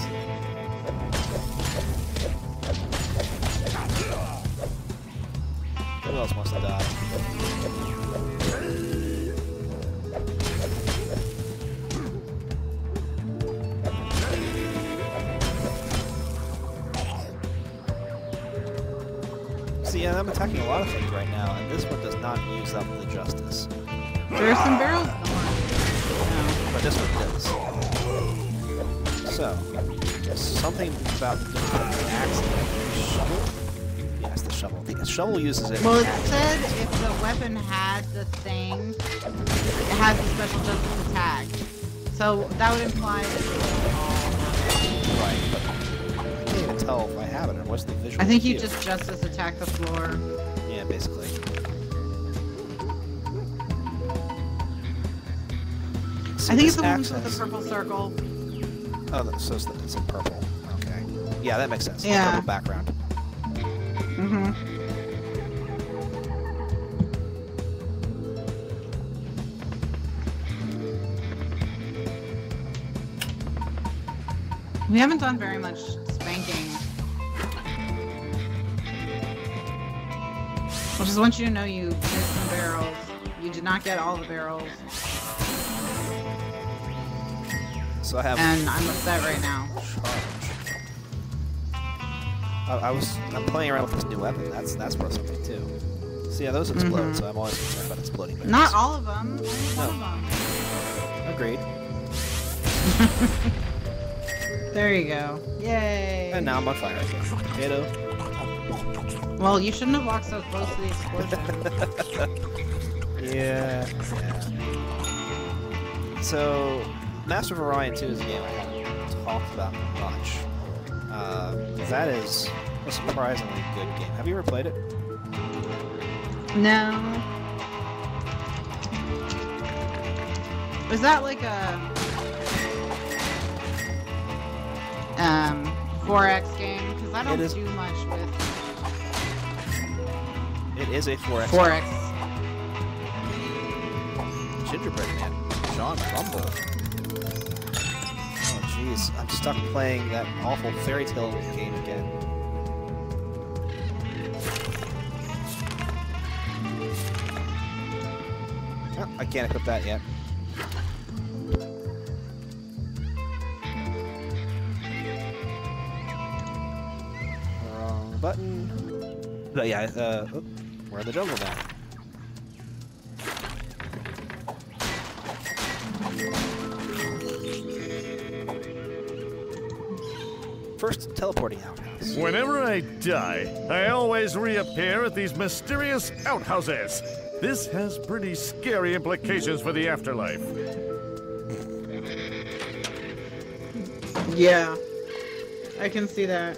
Who else wants to die? See, yeah, I'm attacking a lot of things right now, and this one does not use up the justice. There are some barrels. But this one does. So, something about the axe and the shovel? Yes, the shovel. The shovel uses it. Well, it said if the weapon had the thing, it has a special justice attack. So that would imply that Right, but I can't even tell if I have it or what's the visual. I think you cue. just justice attack the floor. Yeah, basically. So I think it's this the one with axe the has- purple circle. Oh, so it's in purple. Okay. Yeah, that makes sense. Yeah. Purple background. Mm-hmm. We haven't done very much spanking. I just want you to know you missed some barrels. You did not get all the barrels. So I have. And I'm upset right now. I'm playing around with this new weapon. That's worth something too. So yeah, those explode. So I'm always concerned about exploding. Barrels. Not all of them. Only one of them. Agreed. There you go. Yay. And now I'm on fire again. Potato. Well, you shouldn't have walked so close to the explosion. Yeah. So, Master of Orion 2 is a game I haven't talked about much. That is a surprisingly good game. Have you ever played it? No. Is that like a 4X game? Because I don't do much with It is a 4X. 4X. Gingerbread Man. John Rumble. Oh jeez, I'm stuck playing that awful fairy tale game again. Oh, I can't equip that yet. button. But yeah, we're in the jungle now. First teleporting outhouse. Whenever I die, I always reappear at these mysterious outhouses. This has pretty scary implications for the afterlife. Yeah, I can see that.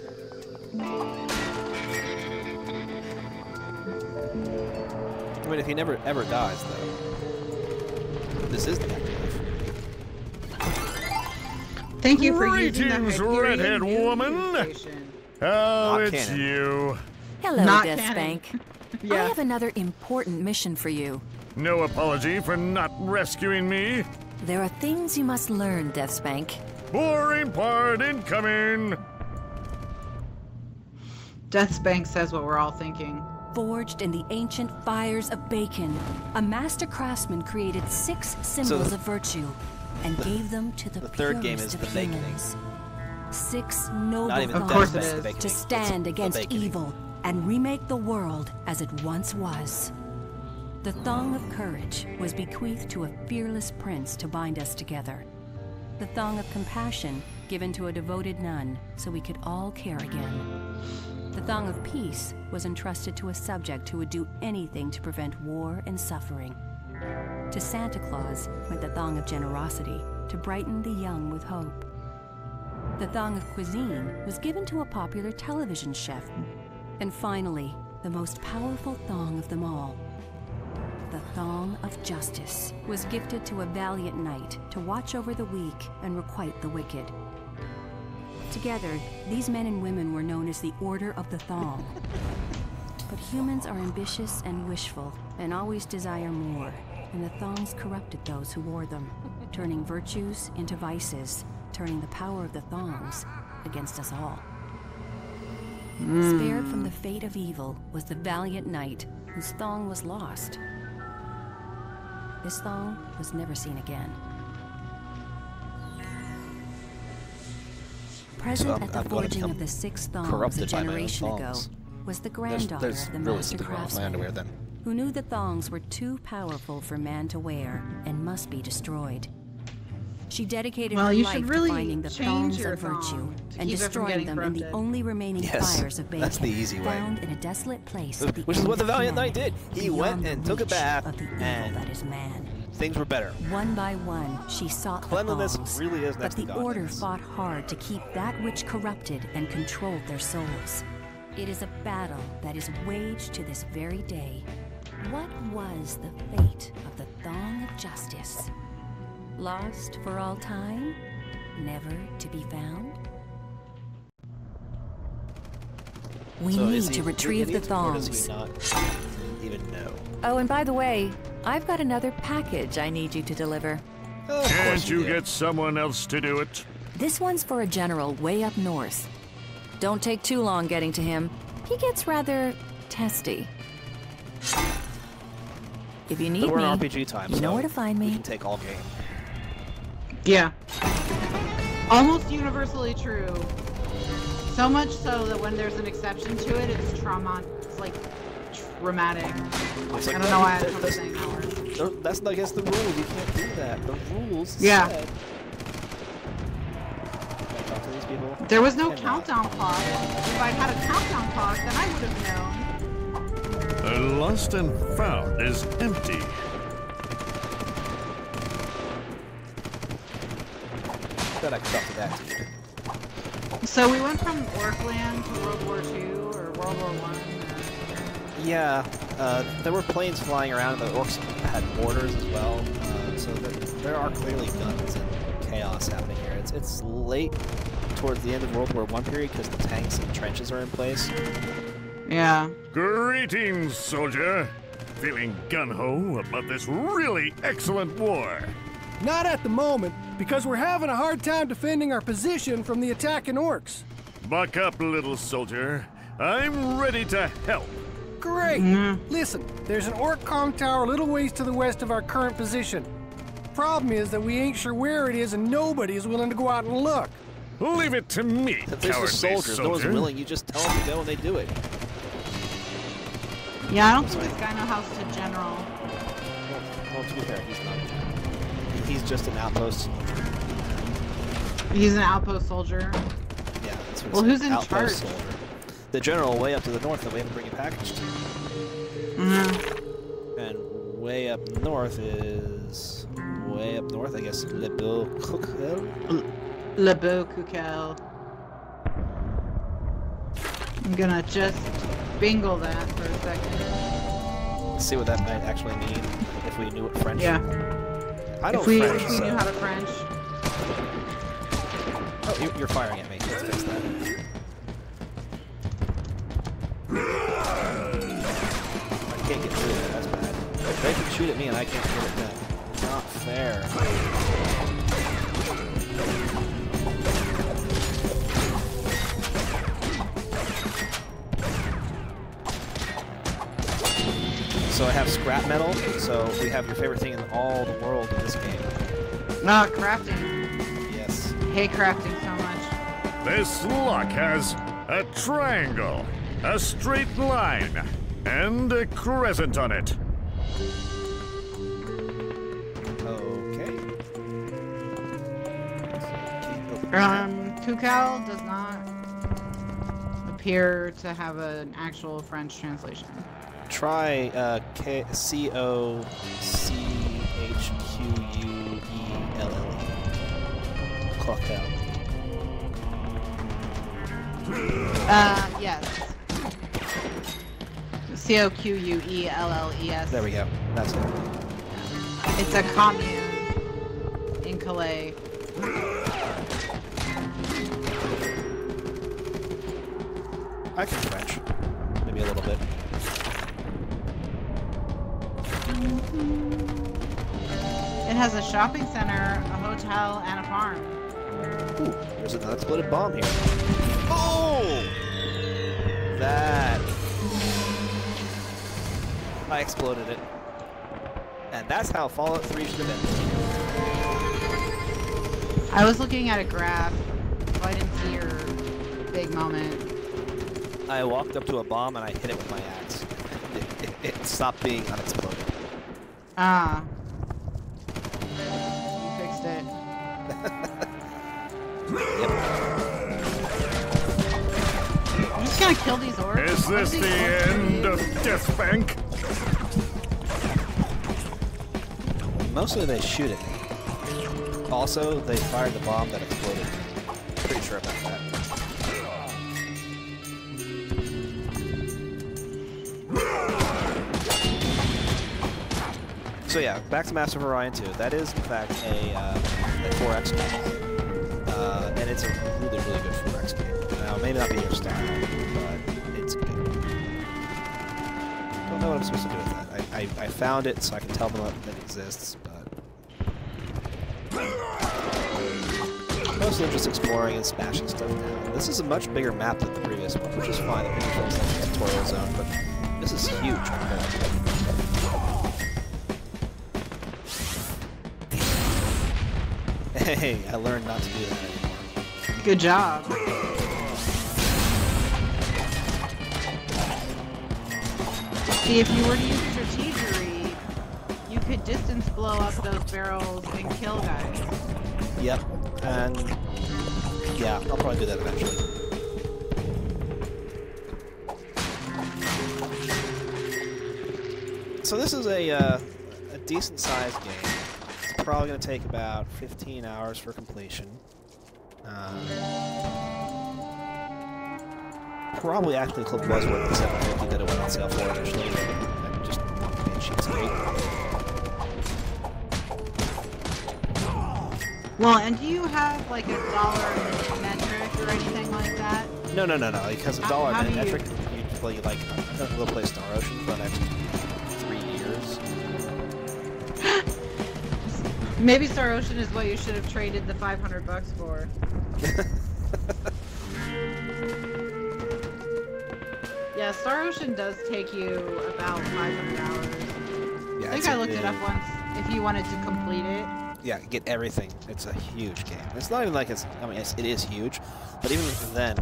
I mean, if he never ever dies, though, this is the afterlife. Thank you for using the Greetings, redhead woman. Oh, it's canon. you. Hello, Not Deathspank. Yeah. I have another important mission for you. No apology for not rescuing me. There are things you must learn, Deathspank. Boring part incoming. Deathspank says what we're all thinking. Forged in the ancient fires of Bacon, a master craftsman created 6 symbols of virtue and gave them to the third game purest is of the baconing. humans. 6 noble Not even Of course it thoughts is. Baconing, to it's stand the against baconing. evil and remake the world as it once was. The Thong of Courage was bequeathed to a fearless prince to bind us together. The Thong of Compassion given to a devoted nun so we could all care again. The Thong of Peace was entrusted to a subject who would do anything to prevent war and suffering. To Santa Claus went the Thong of Generosity to brighten the young with hope. The Thong of Cuisine was given to a popular television chef. And finally, the most powerful thong of them all, the Thong of Justice, was gifted to a valiant knight to watch over the weak and requite the wicked. Together, these men and women were known as the Order of the Thong. But humans are ambitious and wishful, and always desire more, and the thongs corrupted those who wore them, turning virtues into vices, turning the power of the thongs against us all. Spared from the fate of evil was the valiant knight whose thong was lost. This thong was never seen again. Present at the forging of the 6 thongs a corrupted by my own generation ago thongs. was the granddaughter There's of the really master something wrong with my craftsman, underwear then. who knew the thongs were too powerful for man to wear and must be destroyed. She dedicated Well, her you life should to really finding the change thongs your of virtue thong to and keep it from destroying getting them in the corrupted. only remaining Yes, fires of Bacon, that's the easy way. found in a desolate place at the Which is end what the of valiant knight humanity, did. He went beyond the and took a reach bath, of the evil and that is man. things were better. One by one, she sought Cleanliness the thongs, really is but next to the Order godliness. fought hard to keep that which corrupted and controlled their souls. It is a battle that is waged to this very day. What was the fate of the Thong of Justice? Lost for all time? Never to be found? We So need is he to retrieve the idiot, or does thongs. he not even know? Oh, and by the way, I've got another package I need you to deliver. Oh, of course Can't you did. get someone else to do it? This one's for a general way up north. Don't take too long getting to him. He gets rather testy. If you need But we're me, in RPG time, you know so where to find we me. can take all game. Yeah. Almost universally true. So much so that when there's an exception to it, it's trauma. It's like traumatic. It's like, I don't know why I'm that's, saying that word. that's not against the rules. You can't do that. The rules Yeah. said. Can I talk to these people? There was no Cannot. countdown clock. If I'd had a countdown clock, then I would have known. The lost and found is empty. Bet I can talk to that dude. So we went from Orkland to World War II or World War I. Yeah, there were planes flying around, and the orcs had mortars as well. So there are clearly guns and chaos happening here. It's late towards the end of World War I period because the tanks and trenches are in place. Yeah. Greetings, soldier. Feeling gun-ho about this really excellent war. Not at the moment, because we're having a hard time defending our position from the attacking orcs. Buck up, little soldier. I'm ready to help. Great! Listen, there's an orc comm tower a little ways to the west of our current position. Problem is that we ain't sure where it is and nobody is willing to go out and look. Leave it to me, If there's cowardly soldiers, no one's soldier. willing. You just tell them to go and they do it. Yeah, I don't think this guy knows how to general. Well, to be fair, he's not. He's just an outpost. He's an outpost soldier. Yeah, that's what well, who's in outpost charge? Soldier. The general way up to the north that we haven't bring a package to. And way up north is way up north, I guess. Le Beau Cuquel. I'm gonna just bingle that for a second. Let's see what that might actually mean if we knew what French. Yeah. I don't if we French, knew how to French. Oh, you're firing at me. Let's fix that. I can't get through it. That's bad. They can shoot at me and I can't get it back. Not fair. So I have scrap metal, so we have your favorite thing in all the world in this game. Crafting. Yes. Hate crafting so much. This lock has a triangle, a straight line, and a crescent on it. Okay. Cuquel does not appear to have an actual French translation. Try C-O-C-H-Q-U-E-L-L-E. Coquel. Yes. C-O-Q-U-E-L-L-E-S. There we go. That's it. It's a commune in Calais. I can French. Maybe a little bit. It has a shopping center, a hotel, and a farm. Ooh, there's an unexploded bomb here. Oh! That. I exploded it. And that's how Fallout 3 should have been. I was looking at a graph, so I didn't see your big moment. I walked up to a bomb and I hit it with my axe. It stopped being unexploded. Ah. You fixed it. Yep. I'm just gonna kill these orcs. Is this the end of Deathspank? Mostly they shoot at me. Also, they fired the bomb that exploded. Pretty sure about that. So yeah, back to Master of Orion 2. That is, in fact, a 4X game. And it's a really, really good 4X game. Now, it may not be your style, but it's good. Don't know what I'm supposed to do with that. I found it so I can tell them that it exists, but... Mostly I'm just exploring and smashing stuff down. This is a much bigger map than the previous one, which is fine. It feels like a tutorial zone, but this is huge compared to it. Hey, I learned not to do that anymore. Good job. See, if you were to use strategery, you could distance blow up those barrels and kill guys. Yep, and yeah, I'll probably do that eventually. So this is a decent-sized game. It's probably going to take about 15 hours for completion. Probably actually the clip was worth the $750 that it went on sale for initially. I just want to be a cheapskate. Well, and do you have like a dollar metric or anything like that? No. Because a dollar How do metric, you play like we'll play Star Ocean for the next 3 years. Maybe Star Ocean is what you should have traded the $500 for. Yeah, Star Ocean does take you about 500 hours. Yeah, I think I looked it up once. If you wanted to complete it. Yeah, get everything. It's a huge game. It's not even like it's. I mean, it is huge, but even then,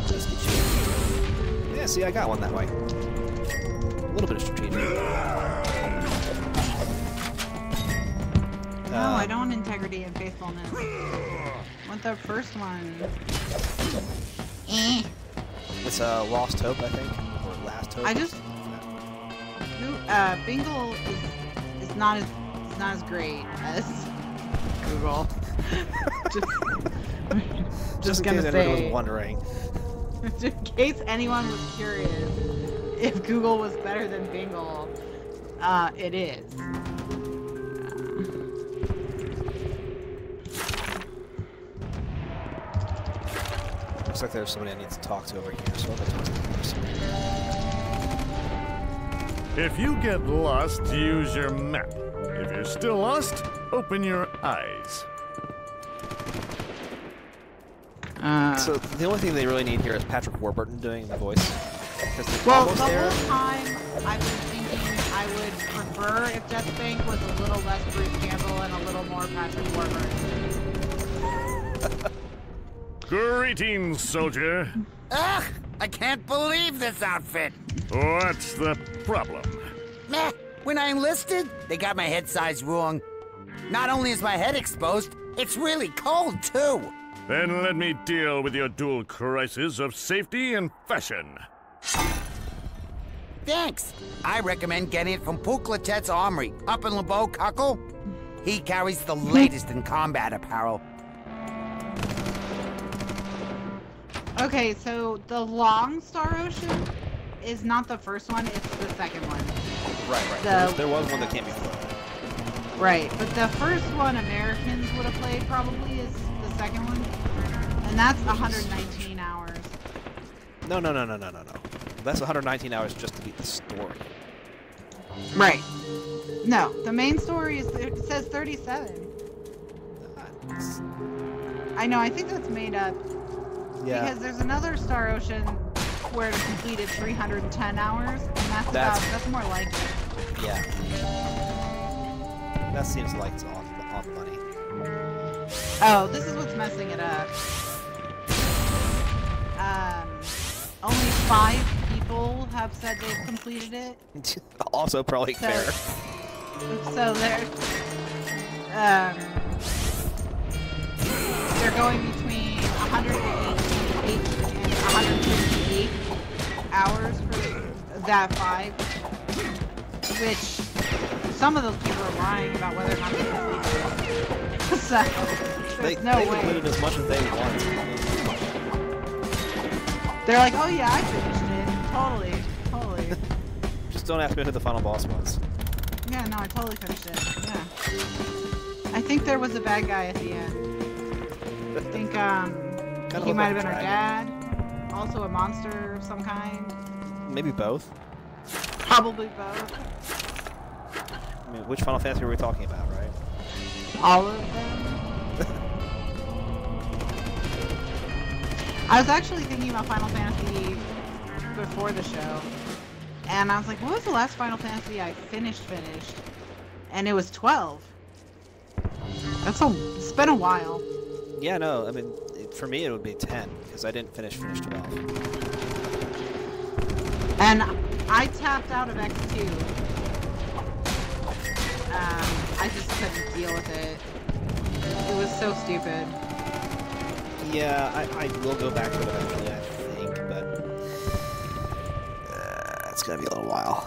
let's get you. Yeah, see, I got one that way. little bit of strategic. No, I don't want integrity and faithfulness. I want the first one. It's a Lost Hope, I think, or Last Hope. I just Bingle is not as great as Google. just in gonna case say. anyone was wondering. Just in case anyone was curious if Google was better than Bingle, it is. Looks like there's somebody I need to talk to over here, so I'll go talk to the person. If you get lost, use your map. If you're still lost, open your eyes. So the only thing they really need here is Patrick Warburton doing the voice. Well, the whole time I've been thinking I would prefer if Deathspank was a little less Bruce Campbell and a little more Patrick Warburton. Greetings, soldier. Ugh! I can't believe this outfit! What's the problem? Meh! When I enlisted, they got my head size wrong. Not only is my head exposed, it's really cold, too! Then let me deal with your dual crisis of safety and fashion. Thanks! I recommend getting it from Puklatet's Armory, up in LeBeau, Cuckle. He carries the latest in combat apparel. Okay, so the Long Star Ocean is not the first one, it's the second one. Right. There was one that came before. Right, but the first one Americans would have played probably is the second one. And that's 119 hours. No. That's 119 hours just to beat the story. Right. No, the main story it says 37. I know, I think that's made up. Yeah. Because there's another Star Ocean where it completed 310 hours, and that's more like it. Yeah. That seems like it's on money. Oh, this is what's messing it up. Only 5 people have said they've completed it. Also probably fair. So they're going between 188 and 158 hours for that 5, which some of those people are lying about whether or not they completed it. So there's no way. They completed as much as they wanted. They're like, oh yeah, I finished it. Totally. Just don't ask me who the final boss was. Yeah, no, I totally finished it. Yeah. I think there was a bad guy at the end. I think he might have been our dad. Also a monster of some kind. Maybe both. Probably both. I mean, which Final Fantasy were we talking about, right? All of them. I was actually thinking about Final Fantasy before the show, and I was like, what was the last Final Fantasy I finished? And it was 12. It's been a while. Yeah, no, I mean, for me it would be 10, because I didn't finish 12. And I tapped out of X2. I just couldn't deal with it. It was so stupid. Yeah, I will go back to it eventually, I think, but it's gonna be a little while.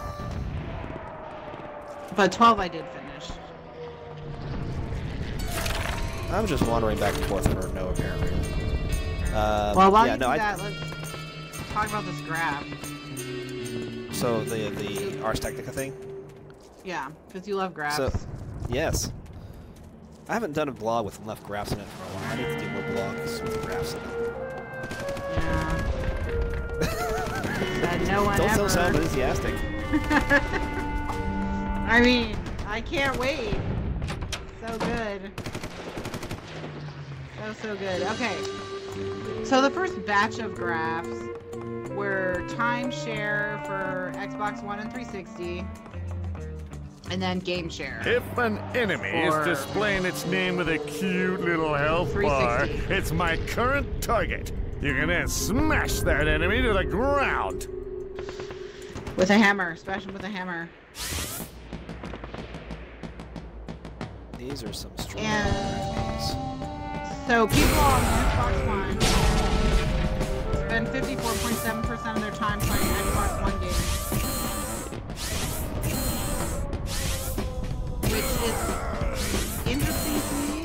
But 12 I did finish. I was just wandering back and forth for no apparent reason. Well, while you do that, let's talk about this graph. So the Ars Technica thing? Yeah, because you love graphs. So, yes. I haven't done a blog with enough graphs in it for a while. I need to do more blogs with graphs in it. No one Don't ever. sound enthusiastic. I mean, I can't wait. So good. So good. Okay. So the first batch of graphs were timeshare for Xbox One and 360. And then game share. If an enemy is displaying its name with a cute little health bar, it's my current target. You can then smash that enemy to the ground. With a hammer. Smash him with a hammer. These are some strong games. So people on Xbox One spend 54.7% of their time playing Xbox One games. Which is interesting to me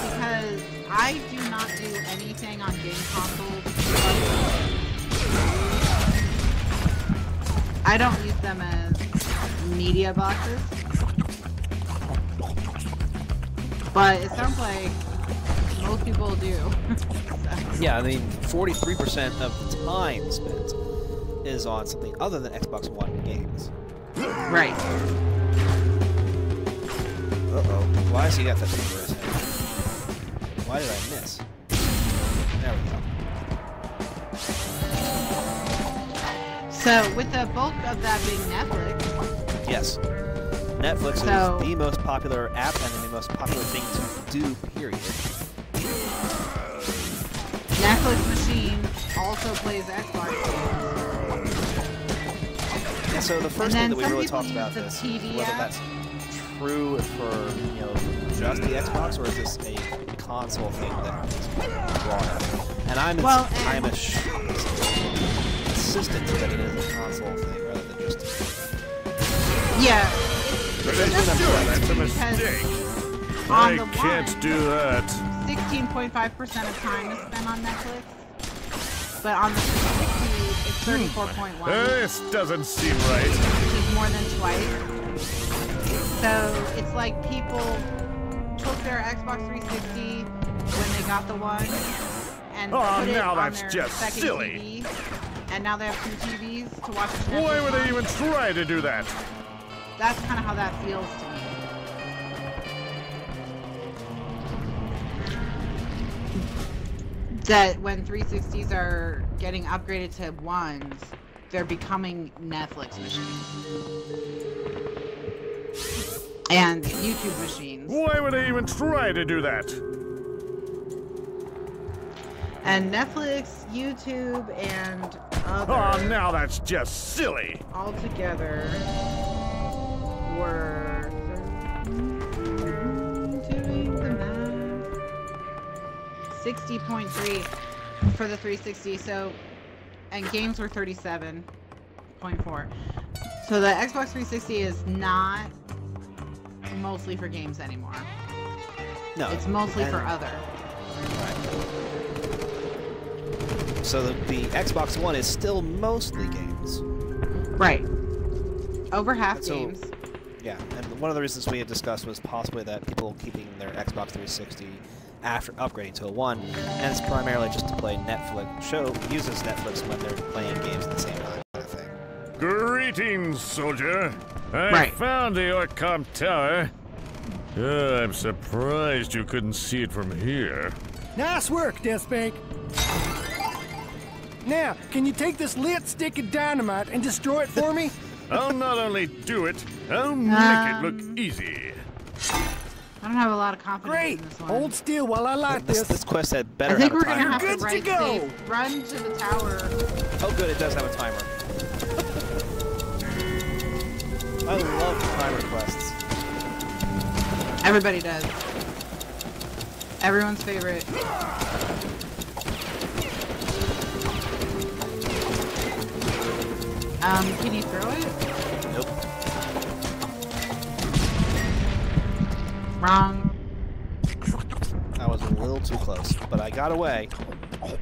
because I do not do anything on game consoles. I don't use them as media boxes. But it sounds like most people do. Yeah, I mean, 43% of the time spent is on something other than Xbox One games. Right. Uh-oh. Why has he got that thing for his head? Why did I miss? There we go. So, with the bulk of that being Netflix... Yes. Netflix is the most popular app and the most popular thing to do, period. Netflix machine also plays Xbox games. Yeah, so the first thing that we really talked about this is whether that's true for, you know, just the Xbox, or is this a console thing that is broader? And I'm insistent that it is a console thing rather than just... Yeah. That's a mistake. I can't do that. 16.5% of time is spent on Netflix. But on the 360, it's 34.1. This doesn't seem right. Which is more than twice. So it's like people took their Xbox 360 when they got the one and put it on their second TV, and now they have 2 TVs to watch Netflix. Why would they even try to do that? That's kind of how that feels to me. That when 360s are getting upgraded to ones, they're becoming Netflix machines. And YouTube machines. Why would they even try to do that? And Netflix, YouTube, and other... Oh, now that's just silly. All together were... doing the math. 60.3 for the 360, so... And games were 37.4. So the Xbox 360 is not mostly for games anymore. No. It's mostly for other. Right. So the Xbox One is still mostly games. Right. Over half games. Yeah, and one of the reasons we had discussed was possibly that people keeping their Xbox 360 after upgrading to a One, and it's primarily just to play Netflix. Uses Netflix when they're playing games at the same time, kind of thing. Greetings, soldier. I found the Orcom Tower. I'm surprised you couldn't see it from here. Nice work, Deathspank. Now, can you take this lit stick of dynamite and destroy it for me? I'll not only do it, I'll make it look easy. I don't have a lot of confidence in this one. Hold still while I light this. This quest had better I think have a we're timer. gonna have to right safe. Run to the tower. Oh good, it does have a timer. I love timer quests. Everybody does. Everyone's favorite. Can you throw it? Nope. Wrong. I was a little too close, but I got away. Well,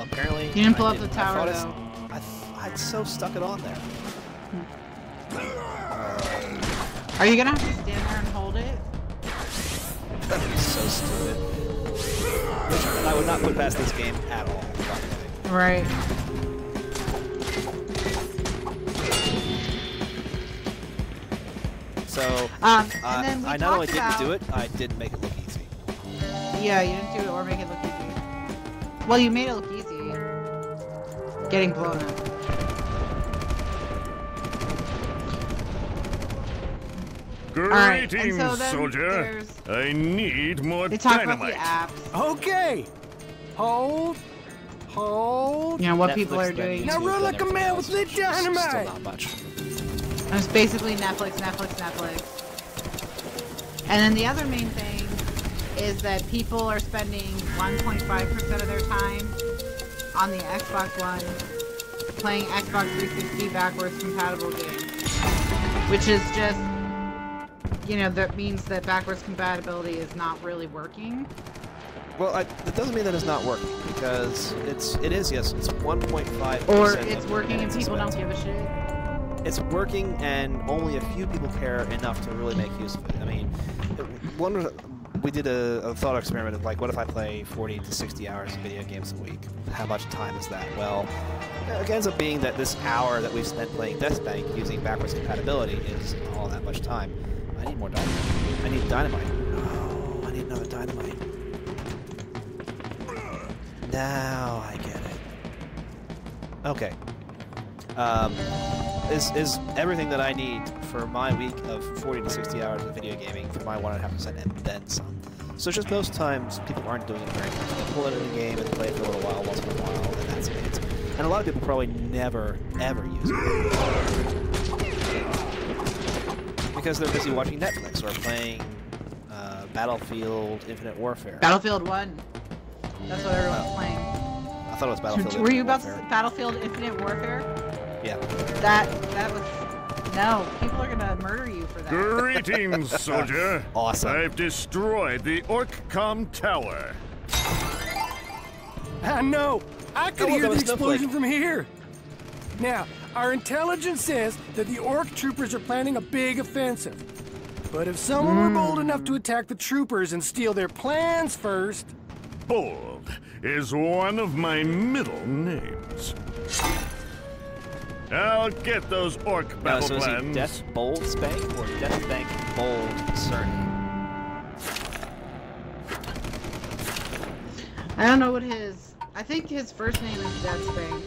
apparently... You didn't blow up the tower, though. I'd so stuck it on there. Are you gonna have to stand there and hold it? That would be so stupid. I would not put past this game at all. Right. So, and then we I not only didn't about... do it, I didn't make it look easy. Yeah, you didn't do it or make it look easy. Well, you made it look easy. Getting blown up. Greetings, soldier. I need more They talk dynamite. about the apps. Okay. Hold. You know what Netflix, people are then doing. Now YouTube, run then like a everything man else, with lit which is dynamite. Still not much. It's basically Netflix. And then the other main thing is that people are spending 1.5% of their time on the Xbox One playing Xbox 360 backwards compatible games. Which is just, you know, that means that backwards compatibility is not really working. Well, it doesn't mean that it's not working, because it is, yes, it's 1.5%. Or it's working and people don't give a shit. It's working, and only a few people care enough to really make use of it. I mean, we did a thought experiment of, like, what if I play 40 to 60 hours of video games a week? How much time is that? Well, it ends up being that this hour that we've spent playing Deathspank using backwards compatibility is all that much time. I need more dynamite. I need dynamite. Oh, I need another dynamite. Now I get it. Okay. Is everything that I need for my week of 40 to 60 hours of video gaming for my 1.5% and then some. So just most times people aren't doing it very much. They pull it in a game and play it for a little while, once in a while, and that's it. And a lot of people probably never, ever use it. Because they're busy watching Netflix or playing Battlefield Infinite Warfare. Battlefield 1. That's what everyone's playing. I thought it was Battlefield Were you about Infinite to Warfare. Battlefield Infinite Warfare? Yeah. That was... No, people are gonna murder you for that. Greetings, soldier. Awesome. I've destroyed the Orccom Tower. I know. I could Oh, hear that the was Snowflake. explosion from here. Now, our intelligence says that the Orc troopers are planning a big offensive. But if someone were bold enough to attack the troopers and steal their plans first... Bold is one of my middle names. I'll get those orc battle So is he plans. Death Bold Spank or Deathspank Bold Surname? I don't know what his... I think his first name is Deathspank.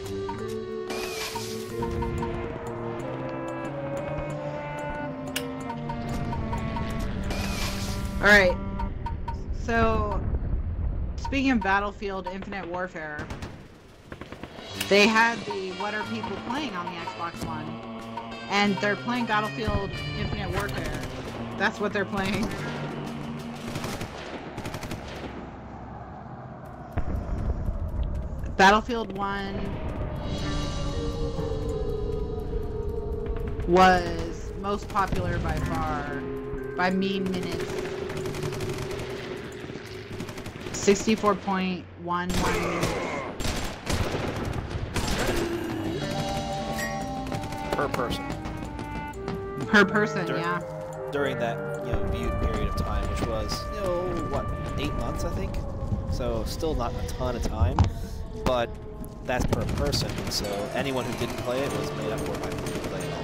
Alright. So, speaking of Battlefield Infinite Warfare, they had the What Are People Playing on the Xbox One. And they're playing Battlefield Infinite Warfare. That's what they're playing. Battlefield 1 was most popular by far, by mean minutes. 64.11 minutes. Per person. Per person, During- yeah. During that, viewed period of time, which was, what, 8 months, I think? So still not a ton of time, but that's per person, so anyone who didn't play it was made up for by people who played it a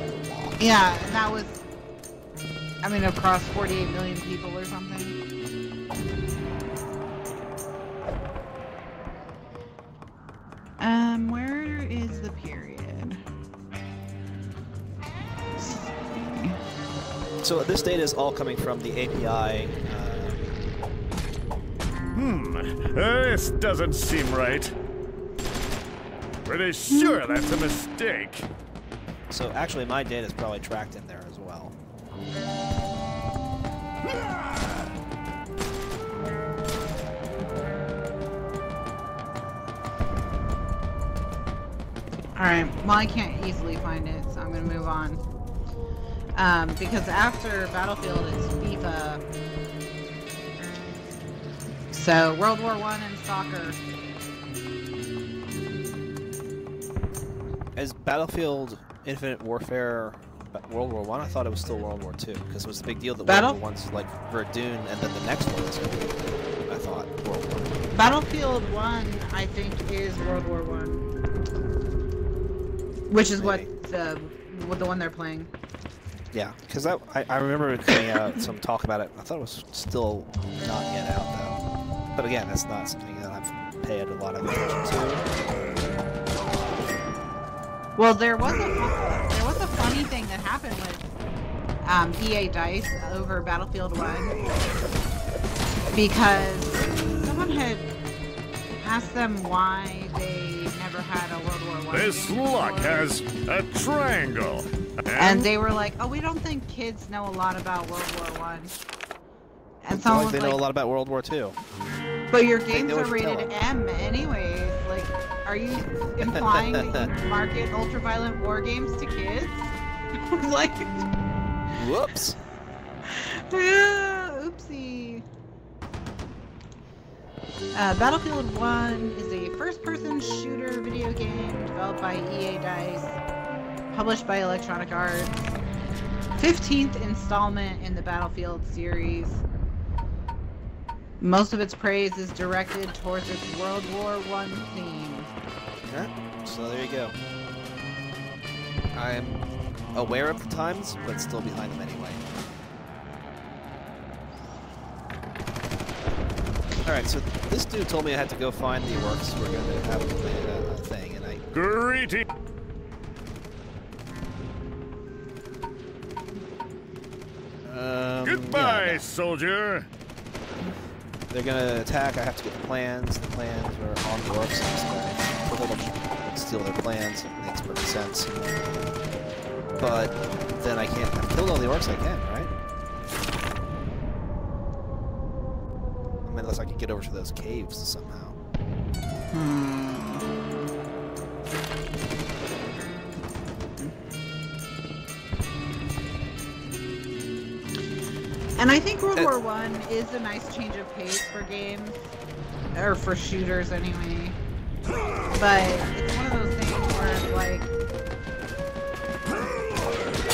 lot. Yeah, and that was, I mean, across 48 million people or something. Where is the period? So this data is all coming from the API. This doesn't seem right. Pretty sure that's a mistake. So actually my data is probably tracked in there as well. Alright, well I can't easily find it, so I'm gonna move on. Because after Battlefield is FIFA. So, World War I and soccer. Is Battlefield Infinite Warfare World War I? I thought it was still World War II, because it was the big deal that World War I's like Verdun, and then the next one is going to be, I thought, World War I. Battlefield 1, I think, is World War I. Which is what the one they're playing. Yeah, because I remember it coming out, some talk about it. I thought it was still not yet out, though. But again, that's not something that I've paid a lot of attention to. Well, there was a funny thing that happened with EA DICE over Battlefield 1. because someone had asked them why they never had a World War I. This lock has a triangle. And they were like, "Oh, we don't think kids know a lot about World War I." And someone was they like, know a lot about World War II. "But your games are rated M anyways. Like, are you implying that you market ultra-violent war games to kids?" Like, whoops. Oopsie. Battlefield 1 is a first-person shooter video game developed by EA DICE, published by Electronic Arts. 15th installment in the Battlefield series. Most of its praise is directed towards its World War I theme. Yeah, so there you go. I'm aware of the times, but still behind them anyway. Alright, so this dude told me I had to go find the orcs. We're going to have a thing, and I... Greeting! Goodbye, yeah, no. soldier! They're gonna attack, I have to get the plans. The plans are on the orcs. I'm just gonna steal their plans. It makes perfect sense. But then I can't... I've killed all the orcs I can, right? I mean, unless I can get over to those caves somehow. And I think World War I is a nice change of pace for games, or for shooters anyway. But it's one of those things where it's like,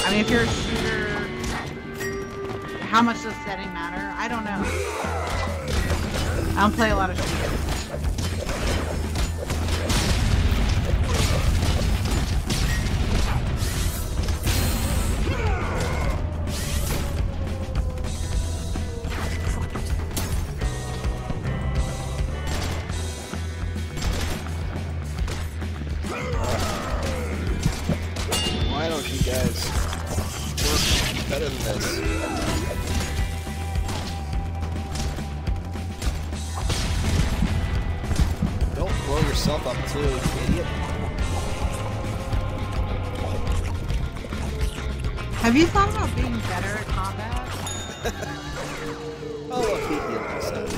I mean, if you're a shooter, how much does setting matter? I don't know. I don't play a lot of shooters. Why don't you guys work better than this? Don't blow yourself up too, you idiot. Have you thought about being better at combat? Oh, look, he healed himself.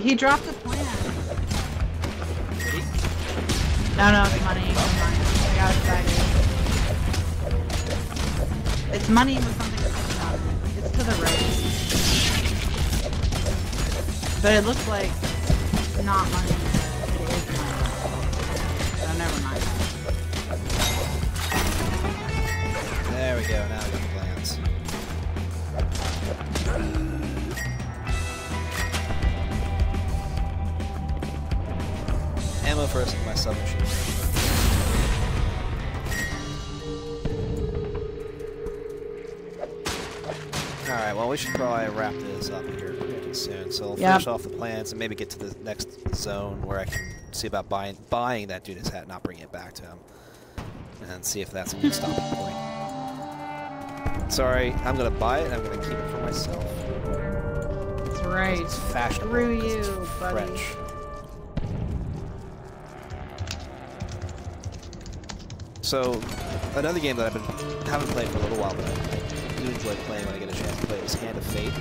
He dropped a plan. No, it's money. Never mind. I got excited. It's money with something that's not. It's to the right. But it looks like not money. It is money. So never mind. There we go, now I got the plans. Ammo first with my submachine. Alright, well we should probably wrap this up here pretty soon. So I'll finish off the plans and maybe get to the next zone where I can see about buying that dude his hat, not bringing it back to him. And see if that's a good stopping point. Sorry, I'm gonna buy it and I'm gonna keep it for myself. That's right. It's fashionable. Screw It's you, buddy. French. So, another game that I haven't played for a little while, but I do enjoy playing when I get a chance to play is Hand of Fate.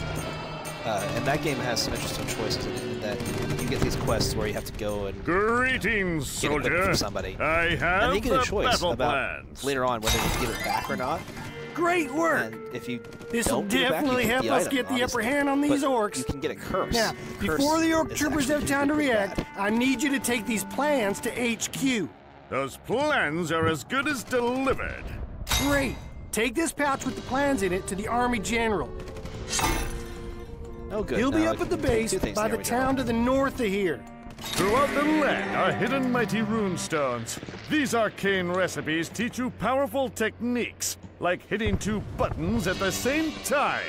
And that game has some interesting choices in that you get these quests where you have to go and Greetings, soldier. From somebody. I have and you get a choice battle about plans. later on whether to give it back or not. Great work! And if you This will don't give it back, definitely you help keep us item, get the obviously. upper hand on these But orcs. You can get a curse. Now, Curse before the orc is troopers actually have time to pretty react, bad. I need you to take these plans to HQ. Those plans are as good as delivered. Great! Take this pouch with the plans in it to the Army General. Oh, good. He'll be Now up I at the can take base two things by to the Army town to the north of here. Throughout the land are hidden mighty rune stones. These arcane recipes teach you powerful techniques, like hitting 2 buttons at the same time.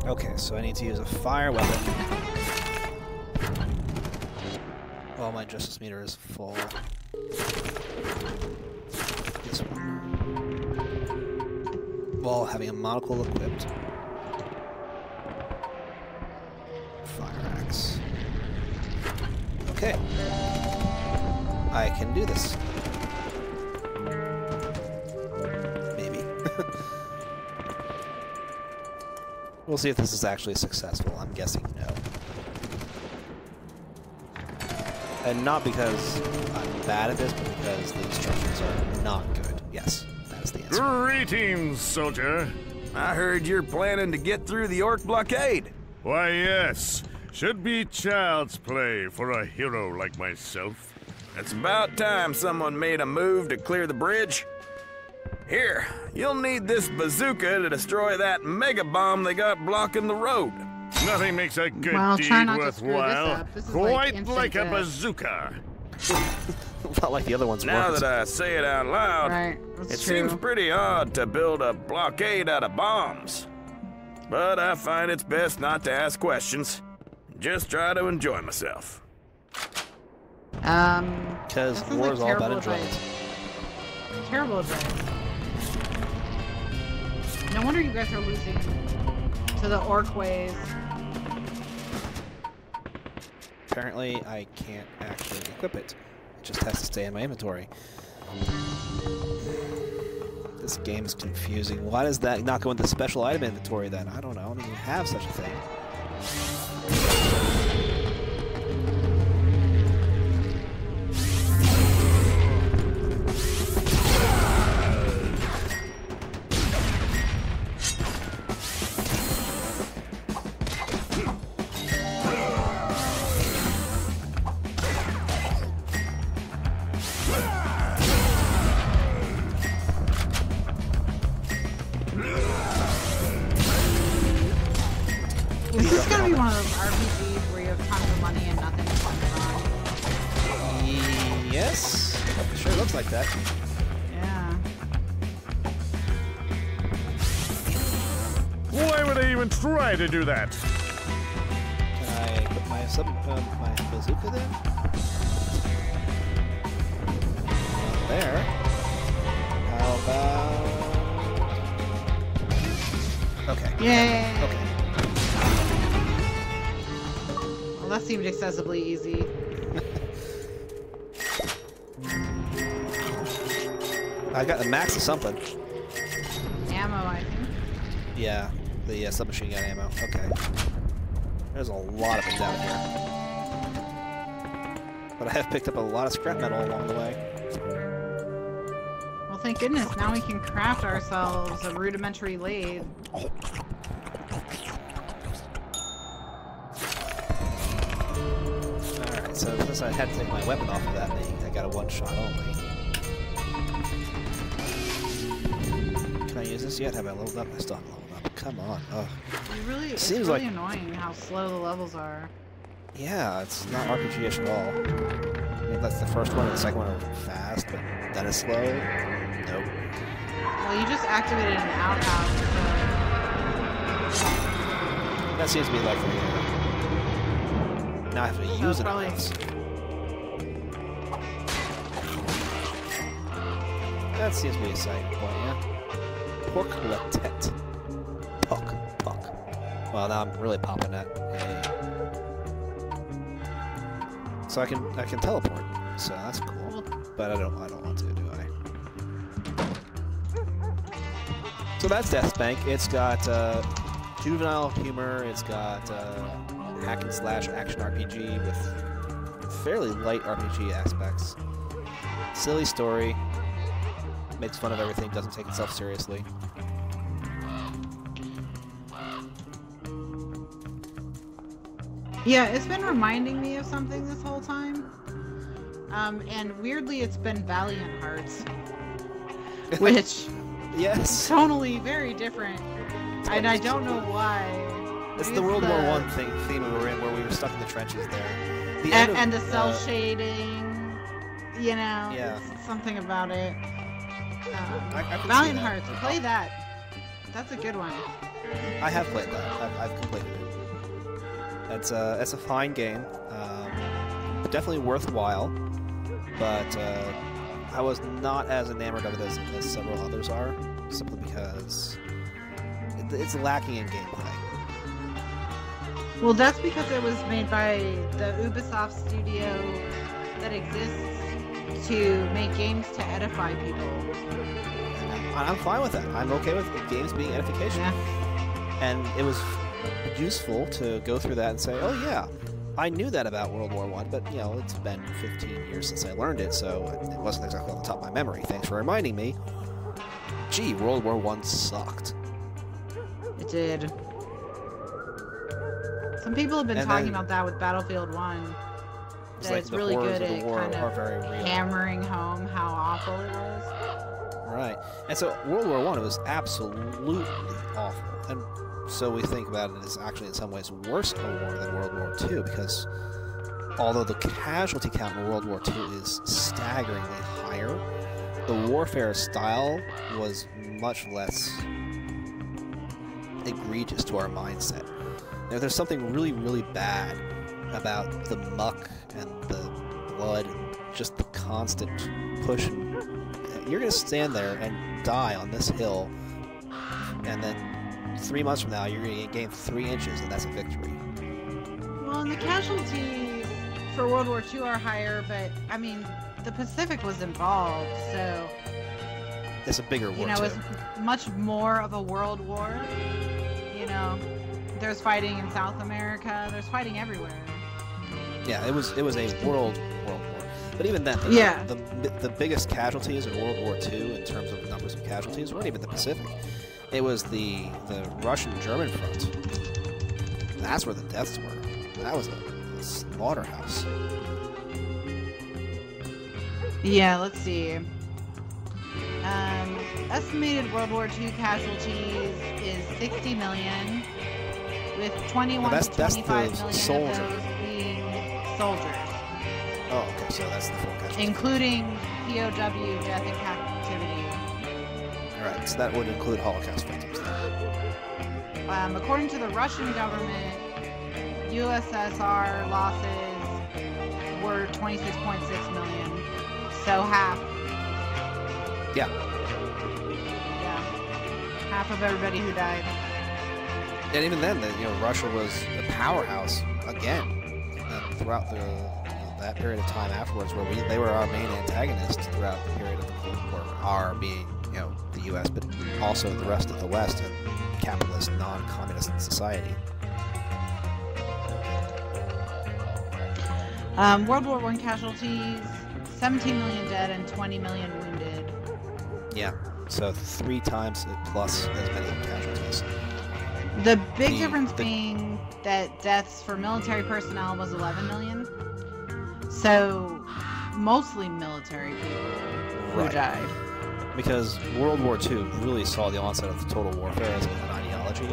Okay, so I need to use a fire weapon. While my justice meter is full. This one. While having a monocle equipped. Fire axe. Okay. I can do this. Maybe. We'll see if this is actually successful. I'm guessing no. And not because I'm bad at this, but because the instructions are not good. Yes, that is the answer. Greetings, soldier. I heard you're planning to get through the Orc blockade. Why, yes. Should be child's play for a hero like myself. It's about time someone made a move to clear the bridge. Here, you'll need this bazooka to destroy that mega bomb they got blocking the road. Nothing makes a good Well, deed try not to screw this worthwhile. up. This is Quite instant like a death. bazooka. Not like the other ones Now weren't. that I say it out loud, Right, that's it true. seems pretty odd to build a blockade out of bombs. But I find it's best not to ask questions. Just try to enjoy myself. Because that sounds war like is all about terrible enjoyment. advice. Terrible advice. No wonder you guys are losing to the orc ways. Apparently, I can't actually equip it. It just has to stay in my inventory. This game is confusing. Why does that not go into special item inventory then? I don't know. I don't even have such a thing. Is this gonna be one of those RPGs where you have tons of money and nothing to spend it on? Yes? Sure looks like that. Yeah. Why would I even try to do that? Can I put my my bazooka there? Not there. How about... Okay. Yay! Okay. Well, that seemed excessively easy. I got the max of something. Ammo, I think. Yeah, the submachine gun ammo. Okay. There's a lot of it down here. But I have picked up a lot of scrap metal along the way. Well, thank goodness. Now we can craft ourselves a rudimentary lathe. Alright, so since I had to take my weapon off of that thing, I got a one-shot only. Can I use this yet? Have I leveled up? I still haven't leveled up. Come on. Ugh. It's Seems really like- annoying how slow the levels are. Yeah, it's not RPG-ish at all. I mean, that's the first one, and the second one are fast, but that is slow. Nope. Well, you just activated an outhouse, so... That seems to be like the... now I have to use it. probably- That seems to be a selling point, yeah. Pork latet. Puck. Well, now I'm really popping that. Hey. So I can teleport. So that's cool. But I don't want to, do I? So that's Deathspank. It's got juvenile humor. It's got hack and slash action RPG with fairly light RPG aspects. Silly story. Makes fun of everything. Doesn't take itself seriously. Yeah, it's been reminding me of something this whole time. And weirdly, it's been Valiant Hearts. Which... yes. Tonally very different. And I don't know why. It's Maybe the World War the- I theme we were in, where we were stuck in the trenches there. The And, end of, and the cell shading, you know, Yeah. it's something about it. I can see Valiant that. Hearts, play that. That's a good one. I have played that. I've completed it. It's a fine game. Definitely worthwhile, but I was not as enamored of it as several others are, simply because it's lacking in gameplay. Well, that's because it was made by the Ubisoft studio that exists to make games to edify people. And I'm fine with that. I'm okay with games being edification. Yeah. And it was useful to go through that and say, oh yeah, I knew that about World War I, but you know, it's been 15 years since I learned it, so it wasn't exactly on the top of my memory. Thanks for reminding me. Gee, World War I sucked. It did. Some people have been talking about that with Battlefield 1. That like it's the really horrors good of the at war kind are of very real. hammering home how awful it was. Right. And so World War I was absolutely awful. And so we think about it as actually in some ways worse a war than World War II, because although the casualty count in World War II is staggeringly higher, the warfare style was much less egregious to our mindset. Now, there's something really, really bad about the muck and the blood, just the constant push. You're going to stand there and die on this hill, and then 3 months from now, you're going to gain 3 inches, and that's a victory. Well, and the casualties for World War II are higher, but, I mean, the Pacific was involved, so... It's a bigger war, you know, too. it's much more of a world war. You know, there's fighting in South America, there's fighting everywhere. Yeah, it was a world war. But even then, the biggest casualties in World War II in terms of numbers of casualties weren't even the Pacific. It was the Russian-German front. That's where the deaths were. That was a slaughterhouse. Yeah, let's see. Estimated World War II casualties is 60 million, with 21 to 25 million of those being soldiers. Oh, okay, so that's the full casualty. Including POW, death in captivity. Alright, so that would include Holocaust victims then. According to the Russian government, USSR losses were 26.6 million, so half. Yeah. Yeah. Half of everybody who died. And even then, Russia was a powerhouse again. And throughout that period of time afterwards, where they were our main antagonists throughout the period of the Cold War. Our being, the U.S., but also the rest of the West and capitalist, non-communist society. World War I casualties, 17 million dead and 20 million wounded. Yeah, so 3 times plus as many casualties. The big difference being that deaths for military personnel was 11 million. So, mostly military people who died. Because World War II really saw the onset of total warfare as an ideology.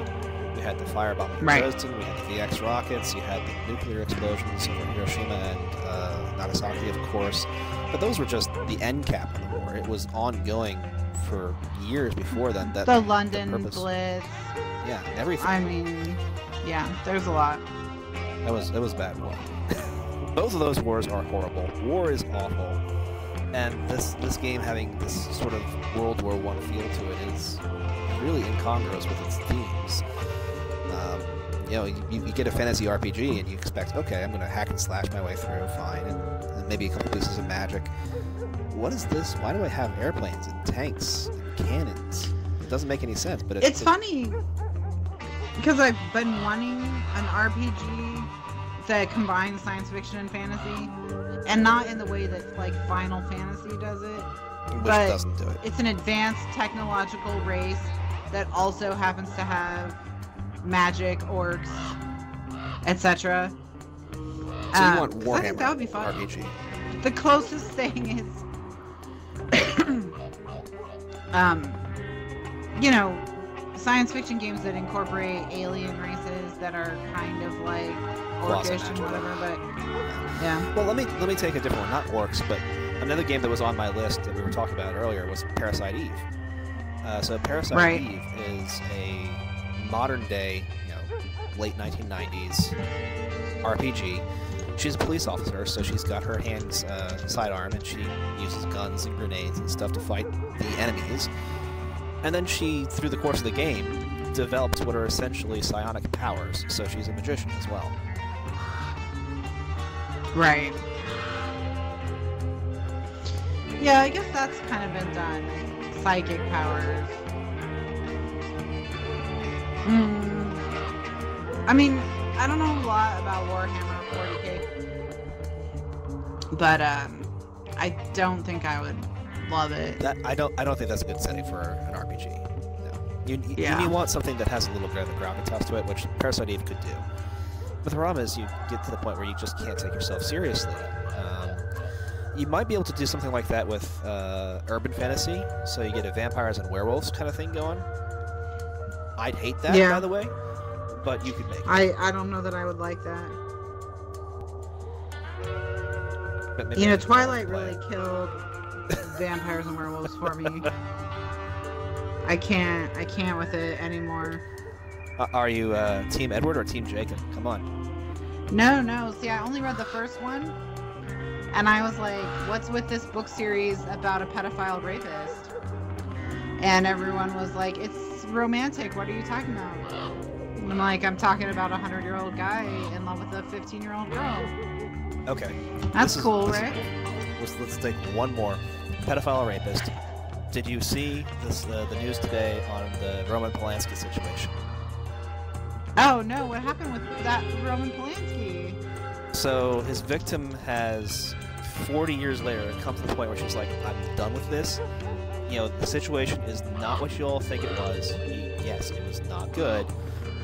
We had the firebombing of Dresden, we had the VX rockets, you had the nuclear explosions over Hiroshima and Nagasaki, of course. But those were just the end cap of the war. It was ongoing for years before then. The London Blitz. Yeah, everything. I mean, yeah, there's a lot. It was a bad war. Both of those wars are horrible. War is awful. And this game having this sort of World War I feel to it is really incongruous with its themes. You get a fantasy RPG and you expect, okay, I'm going to hack and slash my way through, fine, and maybe a couple pieces of magic. What is this? Why do I have airplanes and tanks and cannons? It doesn't make any sense, but it's funny because I've been wanting an RPG that combines science fiction and fantasy, and not in the way that like Final Fantasy does it, which but doesn't do it. It's an advanced technological race that also happens to have magic, orcs, etc. So you want Warhammer? I think that would be fun. RPG. The closest thing is, science fiction games that incorporate alien races that are kind of like orcish and whatever. But yeah. Well, let me take a different one. Not orcs, but another game that was on my list that we were talking about earlier was Parasite Eve. So Parasite Eve is a modern day, late 1990s RPG she's a police officer, so she's got her hands sidearm, and she uses guns and grenades and stuff to fight the enemies. And then she, through the course of the game, develops what are essentially psionic powers, so she's a magician as well. Right. Yeah, I guess that's kind of been done. Psychic powers. I mean, I don't know a lot about Warhammer 40k, but I don't think I would love it. I don't think that's a good setting for an RPG. No, you want something that has a little bit of a gravitas to it, which Parasite Eve could do. But the problem is you get to the point where you just can't take yourself seriously. You might be able to do something like that with urban fantasy, so you get a vampires and werewolves kind of thing going. I'd hate that, by the way, but you could make it. I don't know that I would like that. But maybe you know, Twilight really killed vampires and werewolves for me. I can't with it anymore. Are you Team Edward or Team Jacob? Come on. No. See, I only read the first one, and I was like, what's with this book series about a pedophile rapist? And everyone was like, it's romantic. What are you talking about? And I'm like, I'm talking about a 100-year-old guy in love with a 15-year-old girl. Okay. That's cool, right? Let's take one more. Pedophile rapist. Did you see this the news today on the Roman Polanski situation? Oh no, what happened with that Roman Polanski? So his victim has 40 years later come to the point where she's like, I'm done with this. You know, the situation is not what you all think it was. Yes, it was not good,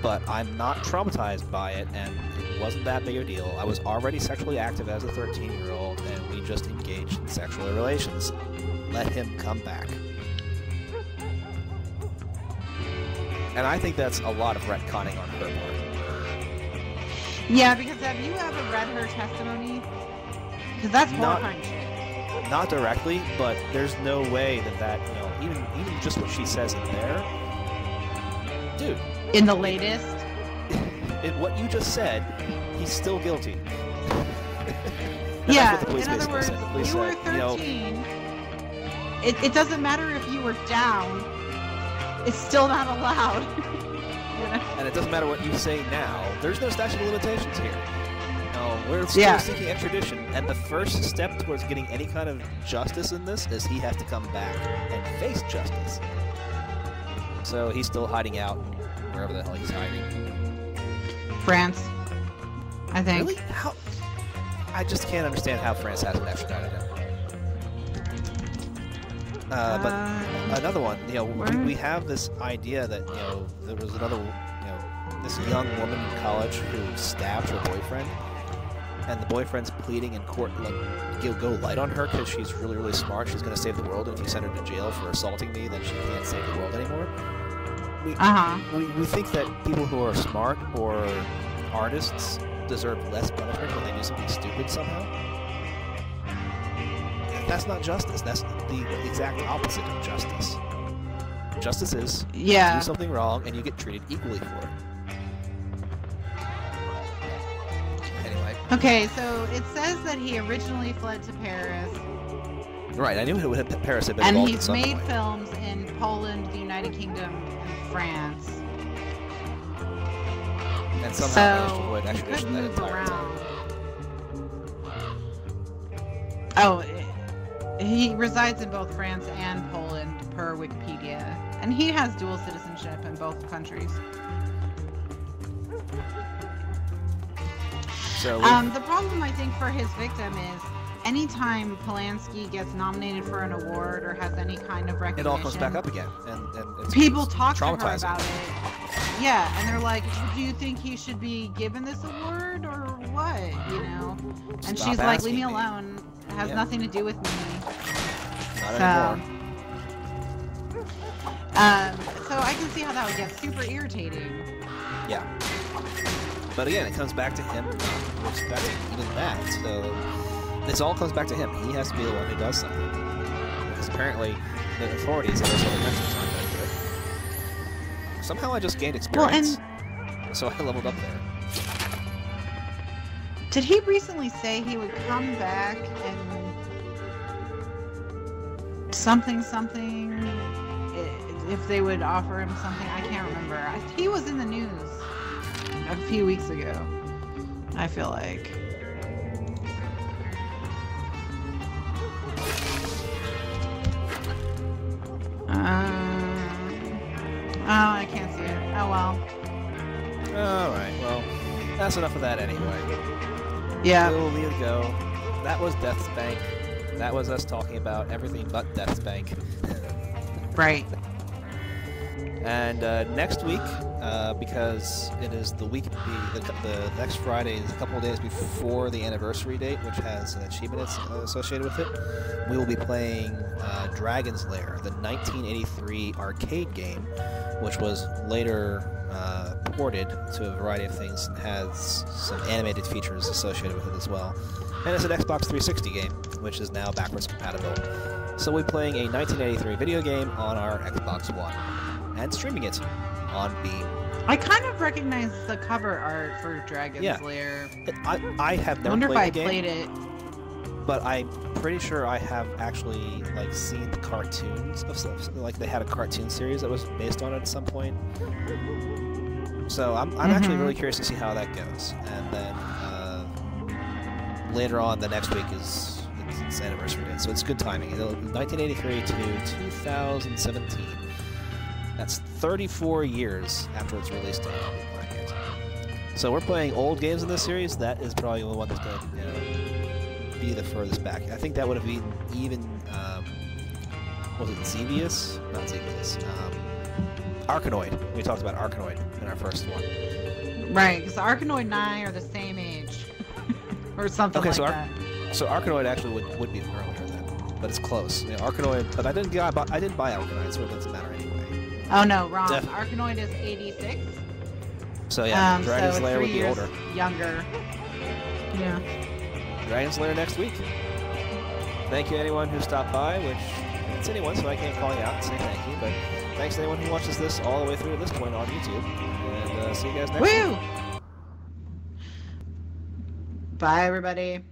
but I'm not traumatized by it, and it wasn't that big of a deal. I was already sexually active as a 13-year-old, and we just engaged in sexual relations. Let him come back. And I think that's a lot of retconning on her part. Yeah, because have you ever read her testimony? Because that's horrifying shit. Not directly, but there's no way that you know, even just what she says in there, dude. In the latest? In what you just said, he's still guilty. Yeah, that's what the police in other words, said. The police you were said, 13. It doesn't matter if you were down. It's still not allowed. And it doesn't matter what you say now. There's no statute of limitations here. No, we're still seeking extradition, and the first step towards getting any kind of justice in this is he has to come back and face justice. So he's still hiding out wherever the hell he's hiding. France, I think. Really? How? I just can't understand how France hasn't extradited him. But another one, you know, we have this idea that, you know, there was another, you know, this young woman in college who stabbed her boyfriend, and the boyfriend's pleading in court, like, go light on her because she's really, really smart. She's going to save the world, and if you send her to jail for assaulting me, then she can't save the world anymore. We think that people who are smart or artists deserve less punishment when they do something stupid somehow. That's not justice. That's the exact opposite of justice. Justice is you do something wrong and you get treated equally for it. Anyway. Okay, so it says that he originally fled to Paris. Right, I knew Paris had been involved in some way. And he's made films in Poland, the United Kingdom, and France. And somehow managed to avoid extradition that entire time. Oh, he resides in both France and Poland, per Wikipedia. And he has dual citizenship in both countries. So the problem, I think, for his victim is anytime Polanski gets nominated for an award or has any kind of recognition, it all comes back up again. And it's people talk to her traumatizing. about it. Yeah, and they're like, do you think he should be given this award or what? You know? And Stop she's like, leave me asking me. alone. It has nothing to do with me. Not anymore. So I can see how that would get super irritating. Yeah. But again, it comes back to him not respecting even that. So this all comes back to him. He has to be the one who does something. Because apparently the authorities in those other countries aren't going to do it. Somehow I just gained experience. So I leveled up there. Did he recently say he would come back and something if they would offer him something? I can't remember. He was in the news a few weeks ago, I feel like. Oh, I can't see it. Oh well. Alright, well, that's enough of that anyway. Yeah. We'll leave it go. That was Deathspank. That was us talking about everything but Deathspank. Right. And next week, because it is the week, the next Friday is a couple of days before the anniversary date, which has an achievement associated with it, we will be playing Dragon's Lair, the 1983 arcade game, which was later ported to a variety of things and has some animated features associated with it as well. And it's an Xbox 360 game, which is now backwards compatible. So we'll be playing a 1983 video game on our Xbox One and streaming it on Beam. I kind of recognize the cover art for Dragon's Lair. I have never I wonder played the if I game, played it. but I'm pretty sure I have actually like seen the cartoons of stuff. Like they had a cartoon series that was based on it at some point. So I'm actually really curious to see how that goes. And then later on, the next week is its anniversary date, so it's good timing. 1983 to 2017. That's 34 years after its release date. I'll be playing it. So we're playing old games in this series. That is probably the one that's going to be the furthest back. I think that would have been even was it Xevious? Not Xevious. Arkanoid. We talked about Arkanoid in our first one. Right, because Arkanoid and I are the same age. Or something like that. So Arkanoid actually would be earlier then, but it's close. You know, Arkanoid, but I didn't buy Arkanoid, so it doesn't matter anyway. Oh no, wrong. Arkanoid is 86. So yeah, Dragon's so Lair would 3 be years older. Younger. Yeah. Dragon's Lair next week. Thank you anyone who stopped by, which it's anyone, so I can't call you out and say thank you, but thanks to anyone who watches this all the way through to this point on YouTube. And see you guys next week. Bye, everybody.